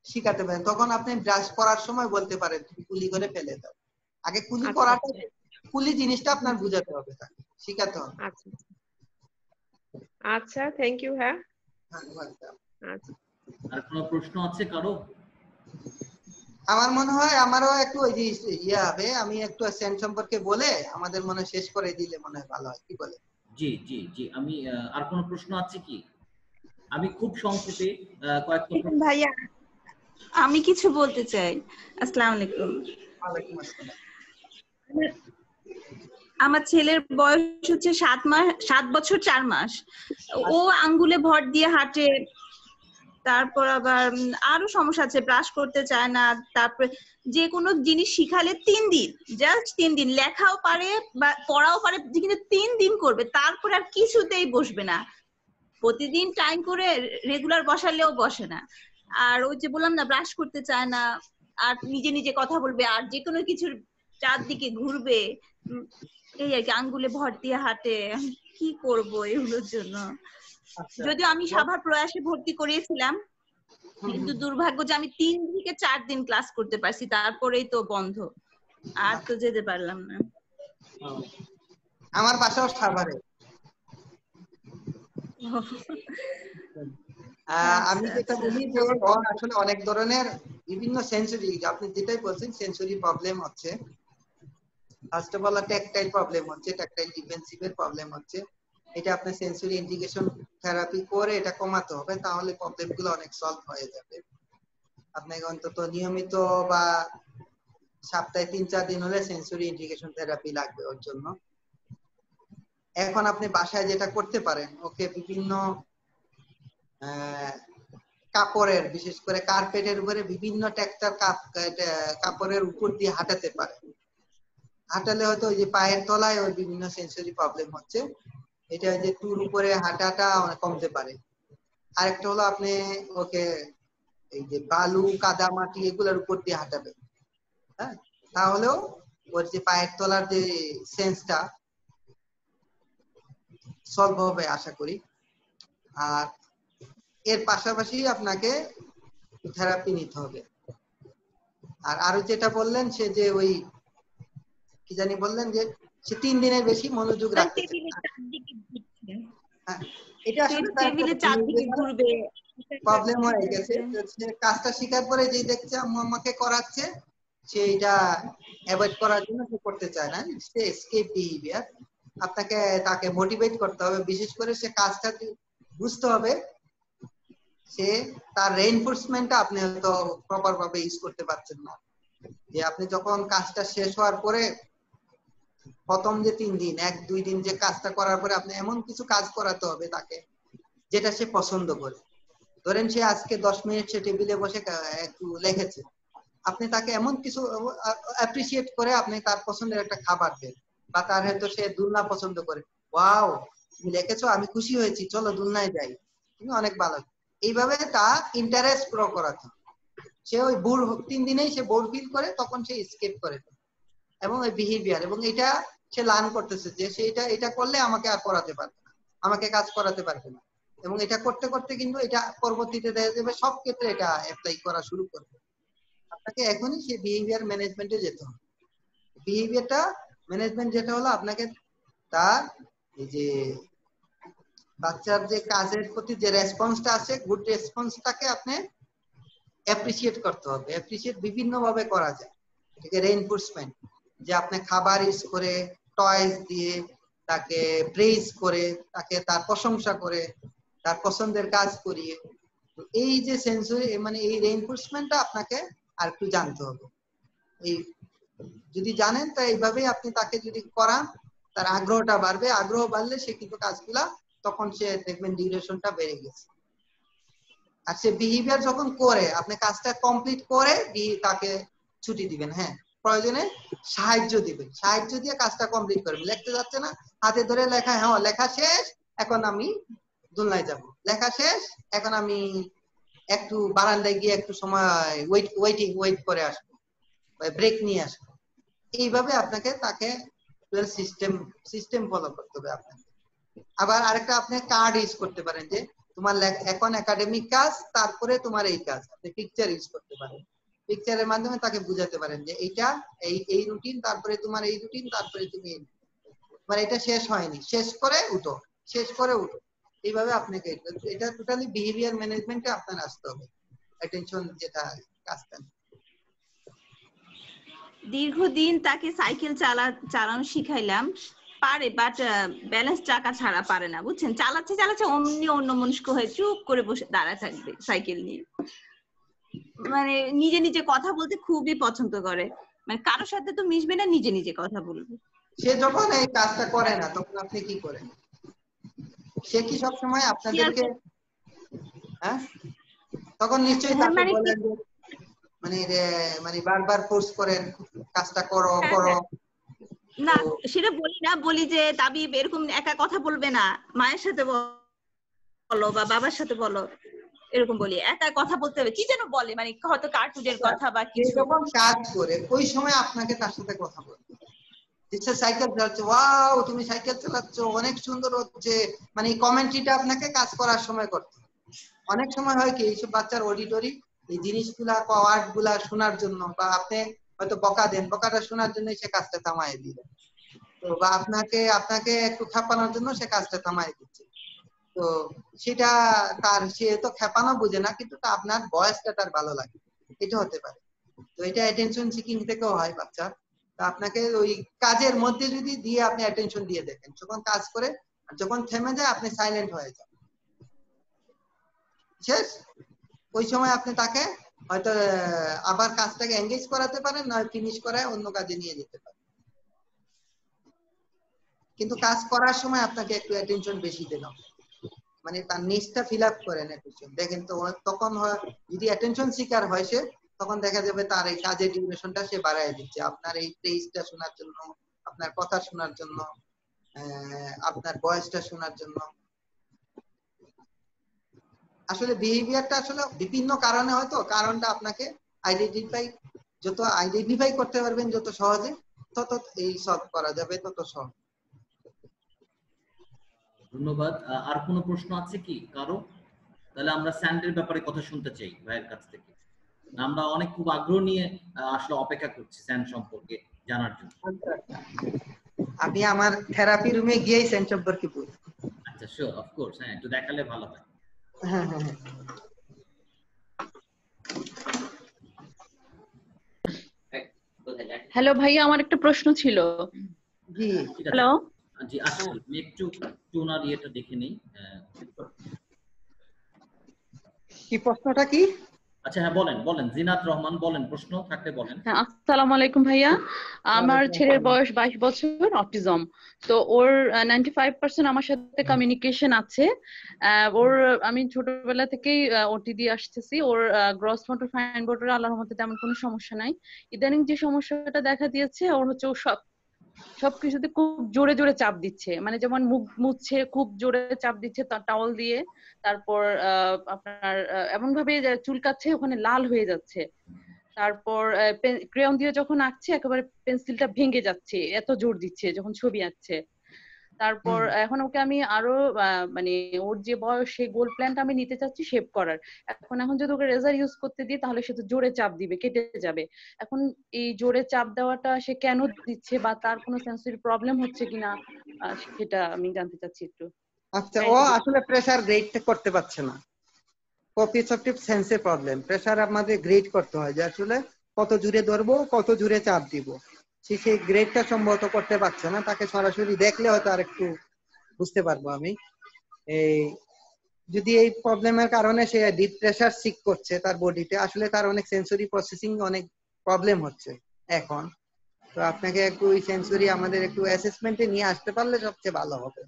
শিখাতে পারেন, তখন আপনি ব্রাশ করার সময় বলতে পারেন তুমি কুলি করে ফেলে দাও। আগে কুলি আচ্ছা করাটা, আচ্ছা। কুলি জিনিসটা হুম আপনার হুম। বুঝাতে হবে, তাকে শিখাতে হবে। আচ্ছা আচ্ছা, থ্যাংক ইউ। হ্যাঁ হ্যাঁ, welcome। আচ্ছা। আর কোনো প্রশ্ন আছে কারো? আমার মনে হয় আমারও একটু ওই যে ইয়ে হবে, আমি একটু সেন্ট সম্পর্কে বলে আমাদের মনে হয় শেষ করে দিলে মনে হয় ভালো হয়, কি বলে? জি জি জি, আমি আর কোনো প্রশ্ন আছে কি? আমি খুব সংক্ষেপে কয়েকটা প্রশ্ন। ভাইয়া, আমি কিছু বলতে চাই। আসসালামু আলাইকুম। ওয়ালাইকুম আসসালাম। আমার ছেলের বয়স হচ্ছে 7 বছর 4 মাস। ও আঙ্গুলে ভর দিয়ে হাঁটে, তারপর আবার আরো সমস্যা আছে, ব্রাশ করতে চায় না। তারপরে যে কোনো জিনিস শিখালে 3 দিন, জাস্ট 3 দিন লেখাও পারে বা পড়াও পারে, কিন্তু 3 দিন করবে, তারপর আর কিছুতেই বসবে না। প্রতিদিন টাইম করে রেগুলার বসালেও বসে না। আর ওই যে বললাম না, ব্রাশ করতে চায় না, আর নিজে নিজে কথা বলবে, আর যে কোনো কিছুর চারদিকে ঘুরবে, এই আর কি, আঙ্গুলে ভর দিয়ে হাঁটে। কি করব এগুলোর জন্য? আচ্ছা, যদিও আমি সাভার প্রয়াসে ভর্তি করিয়েছিলাম, কিন্তু দুর্ভাগ্য যে আমি 3 থেকে 4 দিন ক্লাস করতে পারছি, তারপরেই তো বন্ধ, আর তো যেতে পারলাম না। আমার বাসাও সাভারে। আমি আচ্ছা যেটা আচ্ছা। বলি যে ওর আসলে অনেক ধরনের বিভিন্ন সেন্সরি, আপনি যেটাই বলছেন সেন্সরি প্রবলেম হচ্ছে। First of all tactile problem হচ্ছে, ট্যাকটাইল ডিফেন্সিভের প্রবলেম হচ্ছে। এটা আপনি সেন্সরি ইন্টিগ্রেশন থেরাপি করে এটা কমাতে হবে, তাহলে প্রবলেমগুলো অনেক সলভ হয়ে যাবে। আপনাকে অন্তত নিয়মিত বা সপ্তাহে 3-4 দিন হলে সেন্সরি ইন্টিগ্রেশন থেরাপি লাগবে ওর জন্য। এখন আপনি বাসায় যেটা করতে পারেন, ওকে বিভিন্ন কাপড়ের, বিশেষ করে কার্পেটের উপরে বিভিন্ন টেক্সচার কাপড়ের উপর দিয়ে হাঁটাতে পারে। হাঁটালে হয়তো ওই যে পায়ের তলায় ওর বিভিন্ন সেন্সরি প্রবলেম হচ্ছে, এটা যে টুর উপরে হাঁটাটা অনেক কমতে পারে। আরেকটা হলো আপনি ওকে এই যে বালু কাদা মাটি এগুলোর উপর দিয়ে হাঁটাবেন, হ্যাঁ, তাহলেও ওর যে পায়ের তলার যে সেন্সটা সলভ হবে আশা করি। আর এর পাশাপাশি আপনাকে থেরাপি নিতে হবে। আর আরো যেটা বললেন সে যে ওই কি জানি বললেন যে সে 3 দিনের বেশি মনোযোগ রাখতে চায় টেবিলের না। চারদিকে ঘুরছে, হ্যাঁ, এটা আসলে তার টেবিলের চারদিকে ঘুরবে, প্রবলেম হয়ে গেছে। করতেছে। সে কাজটা শিখার পরে যে দেখছে আম্মু আমাকে করাচ্ছে, সে এটা অ্যাভয়েড করার জন্য সে করতে চায় না, সে এসকেপ বিহেভিয়ার। আপনাকে তাকে মোটিভেট করতে হবে, বিশেষ করে সে কাজটা বুঝতে হবে সে তার রেইনফোর্সমেন্টটা আপনি হয়তো প্রপার ভাবে ইউজ করতে পারছেন না। যে আপনি যখন কাজটা শেষ হওয়ার পরে প্রথম যে 3 দিন 1-2 দিন যে কাজটা করার পরে আপনি এমন কিছু কাজ করাতে হবে তাকে যেটা সে পছন্দ করে। ধরেন সে আজকে 10 মিনিট সে টেবিলে বসে একটু লিখেছে, আপনি তাকে এমন কিছু অ্যাপ্রিসিয়েট করে আপনি তার পছন্দের একটা খাবার দেন, বা তার হয়তো সে দুলনা পছন্দ করে, ওয়াও তুমি লিখেছো, আমি খুশি হয়েছি, চলো দুলনায় যাই, তুমি অনেক ভালো। এইভাবে তার ইন্টারেস্ট গ্রো করাতে, সে ওই বোর 3 দিনেই সে বোর ফিল করে তখন সে স্কেপ করে, এবং ওই বিহেভিয়ার, এবং এটা সে লার্ন করতেছে যে সে এটা করলে আমাকে আর পড়াতে পারবে না, আমাকে কাজ করাতে পারবে না, এবং এটা করতে করতে কিন্তু এটা পরবর্তীতে দেখা যাবে সব ক্ষেত্রে এটা অ্যাপ্লাই করা শুরু করবে। আপনাকে এখনই সেই বিহেভিয়ার ম্যানেজমেন্টে যেতে হবে। বিহেভিয়ারটা ম্যানেজমেন্ট যেটা হলো আপনাকে তার এই যে বাচ্চার যে কাজের প্রতি যে রেসপন্সটা আছে, গুড রেসপন্সটাকে আপনি অ্যাপ্রিসিয়েট করতে হবে। অ্যাপ্রিসিয়েট বিভিন্ন ভাবে করা যায়, ঠিক আছে? রেইনফোর্সমেন্ট, যে আপনি খাবার ইউজ করে, টয়েস দিয়ে, তাকে প্রেইজ করে, তাকে তার প্রশংসা করে, তার পছন্দের কাজ করিয়ে, এই যে সেন্সরি মানে এই রেইনফোর্সমেন্টটা আপনাকে আর একটু জানতে হবে। এই যদি জানেন তা এইভাবেই আপনি তাকে যদি করান, তার আগ্রহটা বাড়বে, আগ্রহ বাড়লে সে কিন্তু কাজগুলা তখন সে দেখবেন ডিউরেশনটা বেড়ে গেছে। আর সে বিহেভিয়ার যখন করে, আপনি কাজটা কমপ্লিট করে তাকে ছুটি দিবেন, হ্যাঁ প্রয়োজনে সাহায্য দিবেন, সাহায্য দিয়ে কাজটা কমপ্লিট করবেন। লিখতে যাচ্ছে না, হাতে ধরে লেখা, হ্যাঁ লেখা শেষ, এখন আমি দোলনায় যাব, লেখা শেষ, এখন আমি একটু বারান্দায় গিয়ে একটু সময় ওয়েট করে আসবো, ব্রেক নিয়ে আসবো। এইভাবে আপনাকে তাকে সিস্টেম ফলো করতে হবে আপনাকে। আবার আরেকটা আপনি কার্ড ইউজ করতে পারেন, যে তোমার এখন একাডেমিক কাজ, তারপরে তোমার এই কাজ, আপনি পিকচার ইউজ করতে পারেন। পিকচারের মাধ্যমে তাকে বুঝাতে পারেন যে এইটা এই রুটিন, তারপরে তোমার এই রুটিন, তারপরে তুমি মানে এটা শেষ হয়নি, শেষ করে উঠো, শেষ করে উঠো। এইভাবে আপনাকে এটা টোটালি বিহেভিয়ার ম্যানেজমেন্টে আপনার আসতে হবে, অ্যাটেনশন যেটা কাজটা। দীর্ঘদিন তাকে সাইকেল চালানো শিখাইলাম, পারে, বাট ব্যালেন্স চাকা ছাড়া পারে না, বুঝছেন? চালাচ্ছে অমনি অন্যমনস্ক হয়ে চুপ করে বসে দাঁড়ায় থাকবে সাইকেল নিয়ে। মানে নিজে নিজে কথা বলতে খুবই পছন্দ করে, মানে কারোর সাথে তো মিশবে না, নিজে নিজে কথা বলবে। সে যখন এই কাজটা করে না তখন আপনি কি করেন? সে কি সবসময় আপনাদেরকে, হ্যাঁ তখন নিশ্চয়ই তাকে বলেন যে মানে বারবার ফোর্স করেন কাজটা করো করো। না সেটা বলি না, বলি যে তাবিব এরকম একা কথা বলবে না, মায়ের সাথে বলো বা বাবার সাথে বলো, এরকম বলি। একা কথা বলতে হবে, কি যেন বলে, মানে হয়তো কার্টুনের কথা বা কিছু। যখন কাজ করে ওই সময় আপনাকে তার সাথে কথা বলতে হবে। সাইকেল চালাচ্ছ, ওয়াও তুমি সাইকেল চালাচ্ছ, অনেক সুন্দর হচ্ছে, মানে এই কমেন্ট্রিটা আপনাকে কাজ করার সময় করতে হবে। অনেক সময় হয় কি এইসব বাচ্চার অডিটরি এই জিনিসগুলা ওয়ার্ড গুলা শোনার জন্য, বা আপনি হয়তো বকা দেন, বকাটা শোনার জন্য সে কাজটা থামায় দিলেন, তো বা আপনাকে একটু খেপানোর জন্য সে কাজটা থামায় দিচ্ছে, তো সেটা সে তো খেপানো বুঝে না, কিন্তু আপনার ভয়েসটা তার ভালো লাগে, এটা হতে পারে। তো এটা অ্যাটেনশন সিকিং থেকেও হয় বাচ্চা। তো আপনাকে ওই কাজের মধ্যে যদি দিয়ে আপনি অ্যাটেনশন দিয়ে দেখেন, যখন কাজ করে আর যখন থেমে যায় আপনি সাইলেন্ট হয়ে যান, শেষ। ওই সময় আপনি তাকে হয়তো আবার কাজটাকে এঙ্গেজ করাতে পারেন, নয় ফিনিশ করায় অন্য কাজে নিয়ে যেতে পারেন। কিন্তু কাজ করার সময় আপনাকে একটু অ্যাটেনশন বেশি দিতে হবে, মানে তার নিচটা ফিল আপ করেন অ্যাটেনশন। দেখেন তো তখন যদি অ্যাটেনশন সিকার হয় সে, তখন দেখা যাবে তার এই কাজের ডিউরেশনটা সে বাড়ায় দিচ্ছে আপনার এই প্রেইজটা শোনার জন্য, আপনার কথা শোনার জন্য, আপনার ভয়েসটা শোনার জন্য। আসলে বিহেভিয়ারটা আসলে বিভিন্ন কারণে হয়তো, কারণটা আপনাকে আইডেন্টিফাই করতে পারবেন যত সহজে, তত এই সলভ করা যাবে তত সহজ। ধন্যবাদ। আর কোনো প্রশ্ন আছে কি কারো? তাহলে আমরা স্যান্ডের ব্যাপারে কথা শুনতে চাই ভাইয়ের কাছ থেকে। আমরা অনেক খুব আগ্রহ নিয়ে আসলে অপেক্ষা করছি স্যান্ড সম্পর্কে জানার জন্য। আমি আমার থেরাপি রুমে গিয়েই স্যান্ড সম্পর্কে বলি। আচ্ছা শিওর, অফ কোর্স, হ্যাঁ একটু দেখালে ভালো হয়। হ্যাঁ হ্যাঁ হ্যাঁ। হ্যালো ভাইয়া, আমার একটা প্রশ্ন ছিল। জি হ্যালো জি আসছি, আমি একটু ওনার ইয়েটা দেখে নিই। কি প্রশ্নটা কি? আচ্ছা হ্যাঁ বলেন বলেন, জিনাত রহমান বলেন, প্রশ্ন থাকলে বলেন। হ্যাঁ, আসসালামু আলাইকুম ভাইয়া। আমার ওয়ালাইকুম ছেলের আসসালাম। বয়স 22 বছর, অটিজম। তো ওর 95% আমার সাথে কমিউনিকেশন আছে। ওর আমি ছোটবেলা থেকেই ওটি দিয়ে আসতেছি। ওর গ্রস মোটর ফাইন মোটর আল্লাহর রহমতে তেমন কোনো সমস্যা নাই। ইদানিং যে সমস্যাটা দেখা দিয়েছে ওর হচ্ছে, ও সবকিছুতে খুব জোরে জোরে চাপ দিচ্ছে, মানে যেমন মুখ মুছছে খুব জোরে চাপ দিচ্ছে টাওয়াল দিয়ে। তারপর আপনার এমন ভাবে চুলকাচ্ছে, ওখানে লাল হয়ে যাচ্ছে। তারপর ক্রেয়ন দিয়ে যখন আঁকছে একেবারে পেন্সিলটা ভেঙে যাচ্ছে, এত জোর দিচ্ছে যখন ছবি আঁকছে। তারপর এখন ওকে আমি আরো মানে ওর যে বয়স, সেই গোল প্ল্যানটা আমি নিতে চাচ্ছি শেপ করার। এখন যদি ওকে রেজার ইউজ করতে দিই তাহলে সে তো জোরে চাপ দিবে, কেটে যাবে। এখন এই জোরে চাপ দেওয়াটা সে কেন দিচ্ছে, বা তার কোনো সেন্সরি প্রবলেম হচ্ছে কিনা, সেটা আমি জানতে চাচ্ছি একটু। আচ্ছা, ও আসলে প্রেসার গ্রেড করতে পারছে না। প্রপিওসেপটিভ সেন্সের প্রবলেম। প্রেসার আমাদের গ্রেড করতে হয় যে আসলে কত জোরে ধরবো, কত জোরে চাপ দিব। সেই গ্রেডটা সম্ভবত করতে পারছে না। তাকে সরাসরি দেখলে হয়তো আর একটু বুঝতে পারবো আমি। এই যদি এই প্রবলেমের কারণে সে ডিপ প্রেসার সিক করছে তার বডিতে, আসলে তার অনেক সেন্সরি প্রসেসিং অনেক প্রবলেম হচ্ছে এখন। তো আপনাকে একটু ওই সেন্সরি আমাদের একটু অ্যাসেসমেন্টে নিয়ে আসতে পারলে সবচেয়ে ভালো হবে।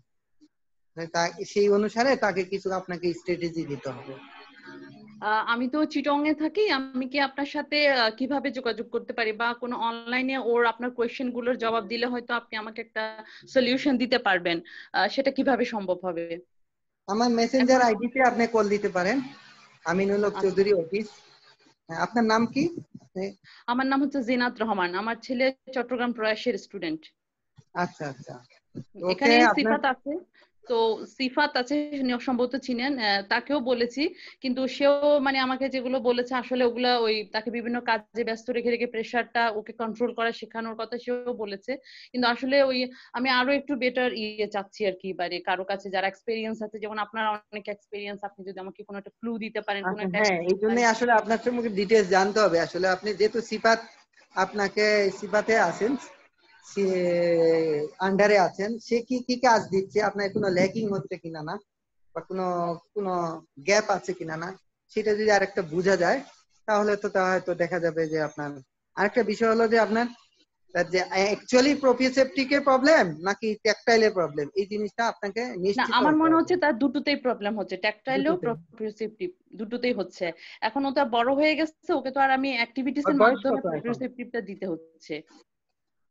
সেই অনুসারে তাকে কিছু আপনাকে স্ট্র্যাটেজি দিতে হবে। আমি তো চিটং এ থাকি। আমি কি আপনার সাথে কিভাবে যোগাযোগ করতে পারি, বা কোনো অনলাইনে ওর আপনার কোয়েশ্চেন গুলোর জবাব দিলে হয়তো আপনি আমাকে একটা সলিউশন দিতে পারবেন, সেটা কিভাবে সম্ভব হবে? আমার মেসেঞ্জার আইডিতে আপনি কল দিতে পারেন, আমিনুল হক চৌধুরী অফিস। আপনার নাম কি? আমার নাম হচ্ছে জিনাত রহমান। আমার ছেলে চট্টগ্রাম প্রয়াসের স্টুডেন্ট। আচ্ছা আচ্ছা, এখানে সিফাত আছে, তো সিফাত আছে, সম্ভবত চিনেন, তাকেও বলেছি। কিন্তু সেও মানে আমাকে যেগুলো বলেছে আসলে ওগুলা ওই তাকে বিভিন্ন কাজে ব্যস্ত রেখে রেখে প্রেশারটা ওকে কন্ট্রোল করা শেখানোর কথা সেও বলেছে। কিন্তু আসলে ওই আমি আরো একটু বেটার চাচ্ছি আর কি, মানে কারো কাছে যারা এক্সপেরিয়েন্স আছে, যেমন আপনার অনেক এক্সপেরিয়েন্স, আপনি যদি আমাকে কোনো একটা ক্লু দিতে পারেন, কোনো একটা। হ্যাঁ, এই জন্যই আসলে আপনার সম্পর্কে ডিটেইলস জানতে হবে। আসলে আপনি যেহেতু সিফাত, আপনাকে সিফাতে আছেন, সে আন্ডারে আছেন, সে কি কি কাজ দিচ্ছে, আপনার কোনো ল্যাকিং হচ্ছে কিনা না, বা কোনো গ্যাপ আছে কিনা না, সেটা যদি আরেকটা বোঝা যায় তাহলে তো তা হয়তো দেখা যাবে যে আপনার। আরেকটা বিষয় হলো যে আপনার যে অ্যাকচুয়ালি প্রপিওসেপটিকের প্রবলেম নাকি ট্যাকটাইলের প্রবলেম, এই জিনিসটা আপনাকে না, নিশ্চিত আমার হতে মনে হবে। হচ্ছে তার দুটোতেই প্রবলেম হচ্ছে, ট্যাকটাইলও প্রপিওসেপটিভ, দুটোতেই হচ্ছে। এখন ও তো বড় হয়ে গেছে, ওকে তো আর আমি অ্যাক্টিভিটিস এর বয়স মাধ্যমে কত এখন? প্রপিওসেপটিভটা দিতে হচ্ছে।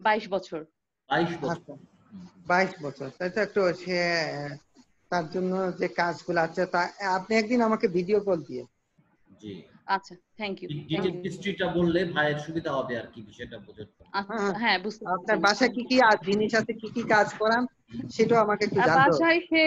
22 বছর। 22 বছর, তাই তো। একটু সে তার জন্য যে কাজগুলো আছে তা আপনি একদিন আমাকে ভিডিও কল দিয়ে। জি আচ্ছা, থ্যাংক ইউ। ডিটেইল হিস্ট্রিটা বললে ভাইয়ের সুবিধা হবে আর কি, বিষয়টা বোঝার জন্য। হ্যাঁ, বুঝতে পারছি। আপনার বাসায় কি কি জিনিস আছে, কি কি কাজ করান, সেটাও আমাকে একটু জানতে হবে। বাসায় সে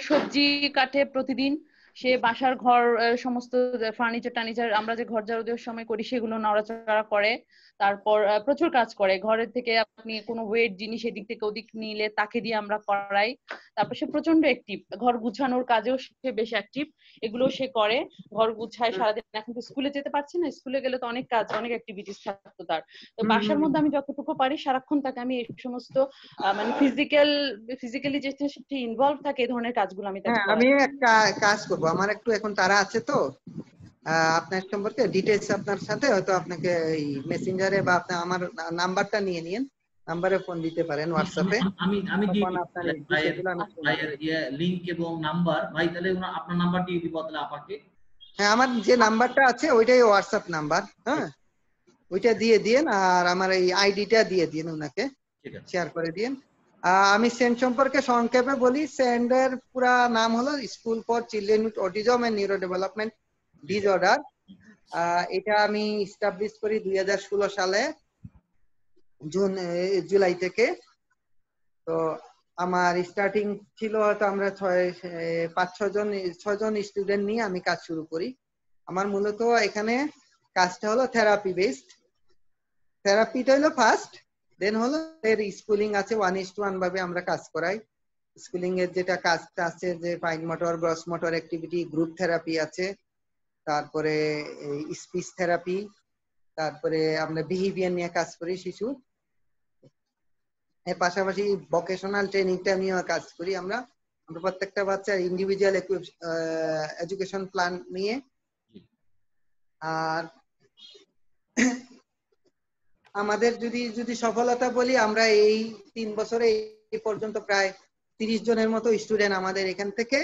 সবজি কাটে প্রতিদিন। সে বাসার ঘর সমস্ত ফার্নিচার টার্নিচার আমরা যে ঘর ঝাড়ু দেওয়ার সময় করি সেগুলো নড়াচড়া করে। তারপর প্রচুর কাজ করে। ঘরের থেকে আপনি কোনো ওয়েট জিনিস এদিক থেকে ওদিক নিলে তাকে দিয়ে আমরা করাই। তারপর সে প্রচন্ড অ্যাক্টিভ, ঘর গুছানোর কাজেও সে বেশ অ্যাক্টিভ। এগুলো সে করে, ঘর গুছায় সারাদিন। এখন তো স্কুলে যেতে পারছে না, স্কুলে গেলে তো অনেক কাজ, অনেক অ্যাক্টিভিটিস থাকতো তার। তো বাসার মধ্যে আমি যতটুকু পারি সারাক্ষণ তাকে আমি এই সমস্ত মানে ফিজিক্যালি যে ইনভলভ থাকে এই ধরনের কাজগুলো আমি তাকে করাই। আমি একটা কাজ করব, আমার একটু এখন তারা আছে তো, আপনার সম্পর্কে ডিটেইলস আপনার সাথে হয়তো আপনাকে এই মেসেঞ্জারে বা আপনি আমার নাম্বারটা নিয়ে নিন, নাম্বারে ফোন দিতে পারেন হোয়াটসঅ্যাপে। আমি দিয়ে দিব ভাইয়ের লিংক এবং নাম্বার। ভাই তাহলে আপনার নাম্বার দিয়ে দিব তাহলে আপাকে। হ্যাঁ, আমার যে নাম্বারটা আছে ওইটাই হোয়াটসঅ্যাপ নাম্বার। হ্যাঁ, ওইটা দিয়ে দিন, আর আমার এই আইডিটা দিয়ে দিন, ওনাকে শেয়ার করে দিন। আমি সেন্ড সম্পর্কে সংক্ষেপে বলি। সেন্ডের পুরা নাম হলো school for children with autism and neuro development disorder. এটা আমি এস্টাবলিশ করি 2016 সালে জুলাই থেকে। তো আমার স্টার্টিং ছিল হয়তো আমরা 6 জন স্টুডেন্ট নিয়ে আমি কাজ শুরু করি। আমার মূলত এখানে কাজটা হলো থেরাপি বেসড। থেরাপিটা হলো ফার্স্ট, দেন হলো এর স্কুলিং আছে, 1:1 ভাবে আমরা কাজ করাই। স্কুলিং এর যেটা কাজটা আছে যে fine motor, gross motor activity, group therapy আছে, তারপরে স্পিচ থেরাপি, তারপরে আমরা বিহেভিয়ার নিয়ে কাজ করি শিশু। এর পাশাপাশি ভোকেশনাল ট্রেনিংটা নিয়েও কাজ করি আমরা। প্রত্যেকটা বাচ্চার ইন্ডিভিজুয়াল এডুকেশন প্ল্যান নিয়ে আর আমাদের যদি সফলতা বলি, আমরা এই 3 বছরে এই পর্যন্ত প্রায় 30 জনের মতো স্টুডেন্ট আমাদের এখান থেকে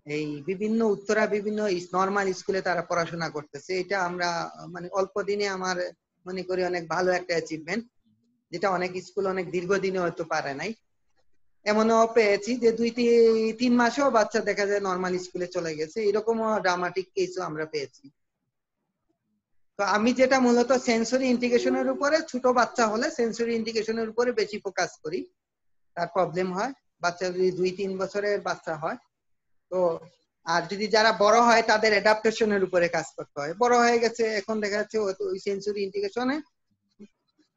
এই বিভিন্ন উত্তরা বিভিন্ন নরমাল স্কুলে তারা পড়াশোনা করতেছে। এটা আমরা মানে অল্প দিনে আমার মনে করি অনেক ভালো একটা অ্যাচিভমেন্ট, যেটা অনেক স্কুল অনেক দীর্ঘদিনে হয়তো পারে নাই। এমনও পেয়েছি যে 2-3 মাসেও বাচ্চা দেখা যায় নরমাল স্কুলে চলে গেছে, এরকমও ড্রামাটিক কেসও আমরা পেয়েছি। তো আমি যেটা মূলত সেন্সরি ইন্টিগ্রেশনের উপরে, ছোট বাচ্চা হলে সেন্সরি ইন্টিগ্রেশনের উপরে বেশি ফোকাস করি, তার প্রবলেম হয়। বাচ্চা যদি 2-3 বছরের বাচ্চা হয় তো, আর যদি যারা বড় হয় তাদের অ্যাডাপ্টেশনের উপরে কাজ করতে হয়। বড় হয়ে গেছে এখন দেখা যাচ্ছে ওই সেন্সরি ইন্টিগ্রেশনে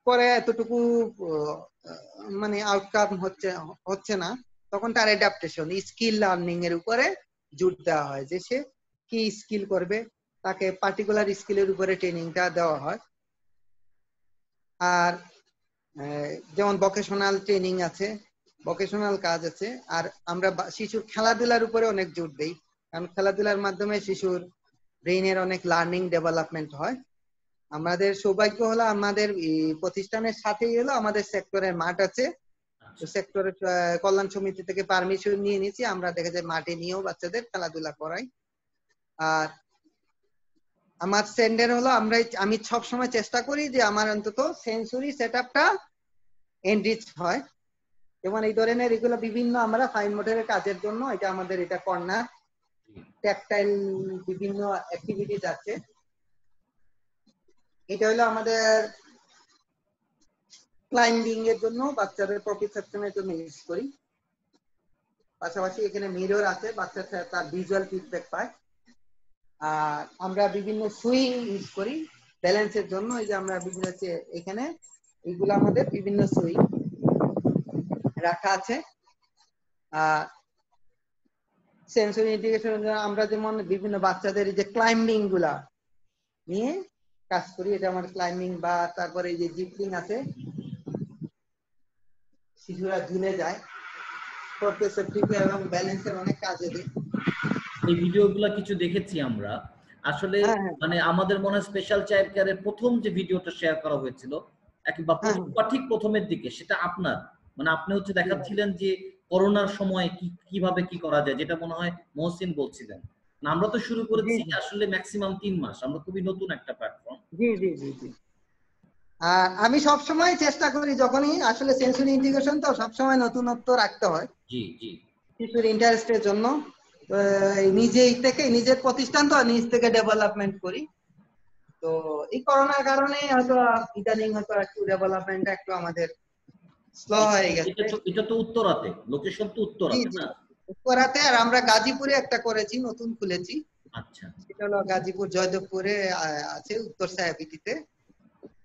পরে এতটুকু মানে আউটকাম হচ্ছে না, তখন তার অ্যাডাপ্টেশন স্কিল লার্নিং এর উপরে জোর দেওয়া হয়, যে সে কি স্কিল করবে, তাকে পার্টিকুলার স্কিলের উপরে ট্রেনিংটা দেওয়া হয়। আর যেমন ভোকেশনাল ট্রেনিং আছে, ভোকেশনাল কাজ আছে। আর আমরা শিশুর খেলাধুলার উপরে অনেক জোর দেই, কারণ খেলাধুলার মাধ্যমে শিশুর ব্রেইনের অনেক লার্নিং ডেভেলপমেন্ট হয়। আমাদের সৌভাগ্য হলো আমাদের প্রতিষ্ঠানের সাথেই হলো আমাদের সেক্টরের মাঠ আছে, তো সেক্টরের কল্যাণ সমিতি থেকে পারমিশন নিয়ে নিয়েছি, আমরা দেখা যায় মাঠে নিয়েও বাচ্চাদের খেলাধুলা করাই। আর আমার সেন্ডের হলো আমি সবসময় চেষ্টা করি যে আমার অন্তত সেন্সরি সেটআপটা এনরিচ হয়। যেমন এই ধরনের এগুলো বিভিন্ন আমরা ফাইন মোটরের কাজের জন্য, এটা আমাদের এটা কর্নার ট্যাকটাইল বিভিন্ন অ্যাক্টিভিটিস আছে। এটা হলো আমাদের ক্লাইম্বিং এর জন্য, বাচ্চাদের প্রপিসেপশনের জন্য ইউজ করি। পাশাপাশি এখানে মিরর আছে, বাচ্চা তার ভিজুয়াল ফিডব্যাক পায়। আর আমরা বিভিন্ন সুইং ইউজ করি ব্যালেন্সের জন্য। এই যে আমরা বিভিন্ন এখানে এইগুলো আমাদের বিভিন্ন সুইং রাখা আছে। সেন্সরি ইন্টিগ্রেশনের জন্য আমরা যেমন বিভিন্ন বাচ্চাদের যে ক্লাইম্বিং গুলা নিয়ে কাজ করি, এটা আমার ক্লাইম্বিং বা তারপরে এই যে জিপলিং আছে, শিশুরা ঝুলে যায়, প্রপিসেপটিভ এবং ব্যালেন্সের অনেক কাজে দেয়। এই ভিডিওগুলো কিছু দেখেছি আমরা আসলে, মানে আমাদের মনে হয় স্পেশাল চাইল্ড কেয়ারের প্রথম যে ভিডিওটা শেয়ার করা হয়েছিল ঠিক প্রথমের দিকে, সেটা আপনার মানে আপনি হচ্ছে দেখাচ্ছিলেন যে করোনার সময় কিভাবে কি করা যায়, যেটা মনে হয় মহসিন বলছিলেন। আমরা তো শুরু করেছি আসলে ম্যাক্সিমাম 3 মাস, আমরা খুবই নতুন একটা প্ল্যাটফর্ম। জি জি জি জি। আমি সবসময় চেষ্টা করি, যখনই আসলে সেন্সরি ইন্টিগ্রেশন তো সবসময় নতুনত্ব রাখতে হয়। জি জি। শিশুর ইন্টারেস্টের জন্য নিজের প্রতিষ্ঠান তো নিজ থেকে ডেভেলপমেন্ট করি। তো এই করোনার কারণে হয়তো ইদানিং হয়তো একটু ডেভেলপমেন্ট একটু আমাদের স্লো হয়ে গেছে। এটা তো উত্তরাতে, লোকেশন তো উত্তরাতে না? উত্তরাতে। আর আমরা গাজীপুরে একটা করেছি, নতুন খুলেছি। আচ্ছা। সেটা হলো গাজীপুর জয়দেবপুরে আছে, উত্তর সায়াপিটিতে।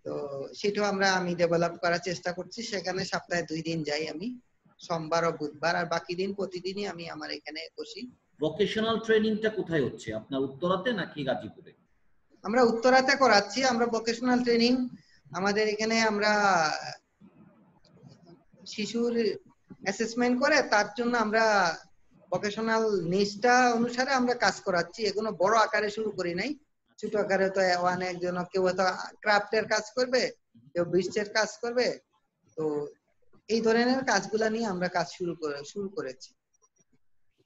তো সেটাও আমি ডেভেলপ করার চেষ্টা করছি। সেখানে সপ্তাহে 2 দিন যাই আমি, সোমবার ও বুধবার, আর বাকি দিন প্রতিদিনই আমি আমার এখানে বসি। ভোকেশনাল ট্রেনিংটা কোথায় হচ্ছে, আপনার উত্তরাতে নাকি গাজীপুরে? আমরা উত্তরাতে করাচ্ছি। আমরা ভোকেশনাল ট্রেনিং আমাদের এখানে আমরা শিশুর অ্যাসেসমেন্ট করে তার জন্য আমরা ভোকেশনাল নিষ্ঠা অনুসারে আমরা কাজ করাচ্ছি। এগুলো বড় আকারে শুরু করি নাই, ছোট আকারে। তো একজন কেউ হয়তো ক্রাফটের কাজ করবে, কেউ বৃষ্টের কাজ করবে। তো এই ধরনের কাজগুলা নিয়ে আমরা কাজ শুরু করেছি।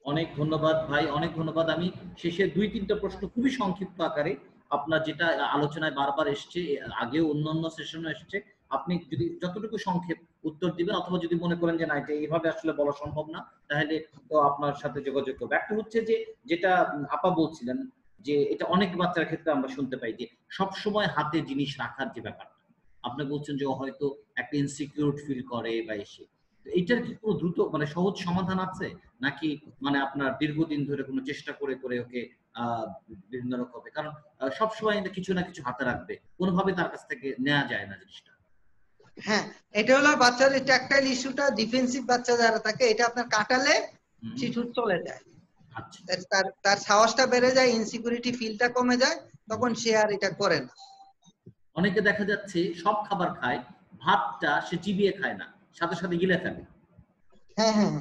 অনেক ধন্যবাদ ভাই, অনেক ধন্যবাদ। আমি শেষে 2-3টা প্রশ্ন খুবই সংক্ষিপ্ত আকারে, আপনার যেটা আলোচনায় বারবার এসছে, আগেও অন্যান্য সেশনে এসছে, আপনি যদি যতটুকু সংক্ষেপ উত্তর দিবেন, অথবা যদি মনে করেন যে না এটা এইভাবে আসলে বলা সম্ভব না, তাহলে তো আপনার সাথে যোগাযোগ করবো। একটা হচ্ছে যে যেটা আপা বলছিলেন যে এটা অনেক বাচ্চার ক্ষেত্রে আমরা শুনতে পাই যে সব সময় হাতে জিনিস রাখার যে ব্যাপারটা, আপনি বলছেন যে ও হয়তো একটা ইনসিকিউর ফিল করে বা এসে, এইটার কি কোনো দ্রুত মানে সহজ সমাধান আছে, নাকি মানে আপনার দীর্ঘদিন ধরে কোনো চেষ্টা করে ওকে বিভিন্ন রকম, কারণ সবসময় কিছু না কিছু হাতে রাখবে, কোনোভাবে তার কাছ থেকে নেওয়া যায় না জিনিসটা? হ্যাঁ, এটা হলো বাচ্চাদের ট্যাকটাইল ইস্যুটা। ডিফেন্সিভ বাচ্চা যারা থাকে, এটা আপনার কাটালে শিশু চলে যায়, তার সাহসটা বেড়ে যায়, ইনসিকিউরিটি ফিলটা কমে যায়, তখন সে আর এটা করে না। অনেকে দেখা যাচ্ছে সব খাবার খায়, ভাতটা সে চিবিয়ে খায় না, সাথে সাথে গিলে ফেলে। হ্যাঁ হ্যাঁ,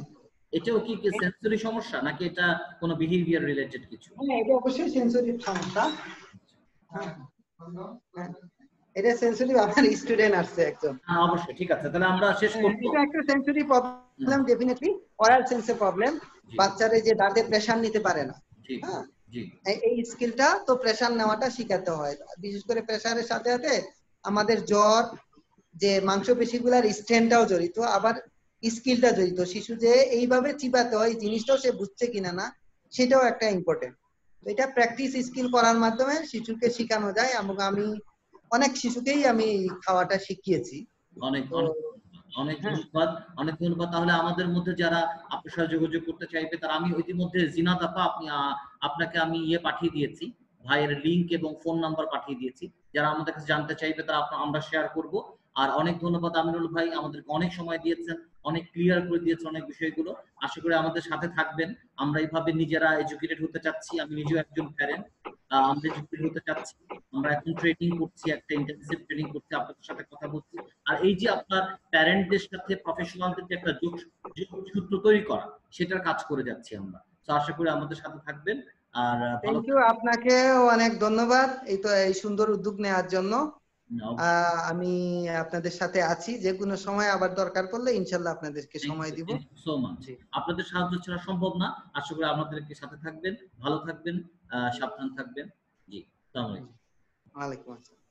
এটাও কি সেন্সরি সমস্যা, নাকি এটা কোনো বিহেভিয়ার রিলেটেড কিছু? হ্যাঁ, এটা অবশ্যই সেন্সরি সমস্যা। এটা সেন্সিটিভ আমার স্টুডেন্ট আসছে একজন। হ্যাঁ অবশ্যই, ঠিক আছে, তাহলে আমরা শেষ করব। এটা একটা সেন্সিটিভ প্রবলেম, ডেফিনেটলি অরাল সেন্সে প্রবলেম। বাচ্চারা যে দাঁতে প্রেসার নিতে পারে না, হ্যাঁ এই স্কিলটা তো প্রেসার নেওয়াটা শিখাতে হয়। বিশেষ করে প্রেসারের সাথে সাথে আমাদের জ্বর, যে মাংসপেশিগুলার স্ট্রেনটাও জড়িত, আবার স্কিলটা জড়িত। শিশু যে এইভাবে চিবাতে হয় জিনিসটাও সে বুঝছে কিনা না সেটাও একটা ইম্পর্টেন্ট। তো এটা প্র্যাকটিস স্কিল করার মাধ্যমে শিশুকে শেখানো যায়, এবং আমি অনেক শিশুকেই আমি খাওয়াটা শিখিয়েছি। অনেক অনেক ধন্যবাদ, অনেক ধন্যবাদ। তাহলে আমাদের মধ্যে যারা আপনার সাথে যোগাযোগ করতে চাইবে তারা, আমি ইতিমধ্যে জিনাত আপা আপনাকে আমি পাঠিয়ে দিয়েছি, ভাইয়ের লিংক এবং ফোন নাম্বার পাঠিয়ে দিয়েছি। যারা আমাদের কাছে জানতে চাইবে তারা আমরা শেয়ার করব। আর অনেক ধন্যবাদ আমিনুল ভাই, আমাদেরকে অনেক সময় দিয়েছেন, অনেক ক্লিয়ার করে দিয়েছেন অনেক বিষয়গুলো। আশা করি আমাদের সাথে থাকবেন। আমরা এইভাবে নিজেরা এডুকেটেড হতে চাচ্ছি, আমি নিজেও একজন প্যারেন্ট, আমরা এডুকেটেড হতে চাচ্ছি। আমরা এখন ট্রেনিং করছি, একটা ইন্টেনসিভ ট্রেনিং করছি, আপনাদের সাথে কথা বলছি। আর এই যে আপনার প্যারেন্টদের সাথে প্রফেশনালদের যে একটা যোগসূত্র তৈরি করা, সেটার কাজ করে যাচ্ছি আমরা। তো আশা করি আমাদের সাথে থাকবেন। আর থ্যাংক ইউ, আপনাকে অনেক ধন্যবাদ এই সুন্দর উদ্যোগ নেওয়ার জন্য। আমি আপনাদের সাথে আছি, যে কোনো সময় আবার দরকার পড়লে ইনশাআল্লাহ আপনাদেরকে সময় দিব। So much. আপনাদের সাহায্য ছাড়া সম্ভব না। আশা করি আমাদেরকে সাথে থাকবেন, ভালো থাকবেন, সাবধান থাকবেন। জি, আসসালামু আলাইকুম। ওয়ালাইকুম আসসালাম।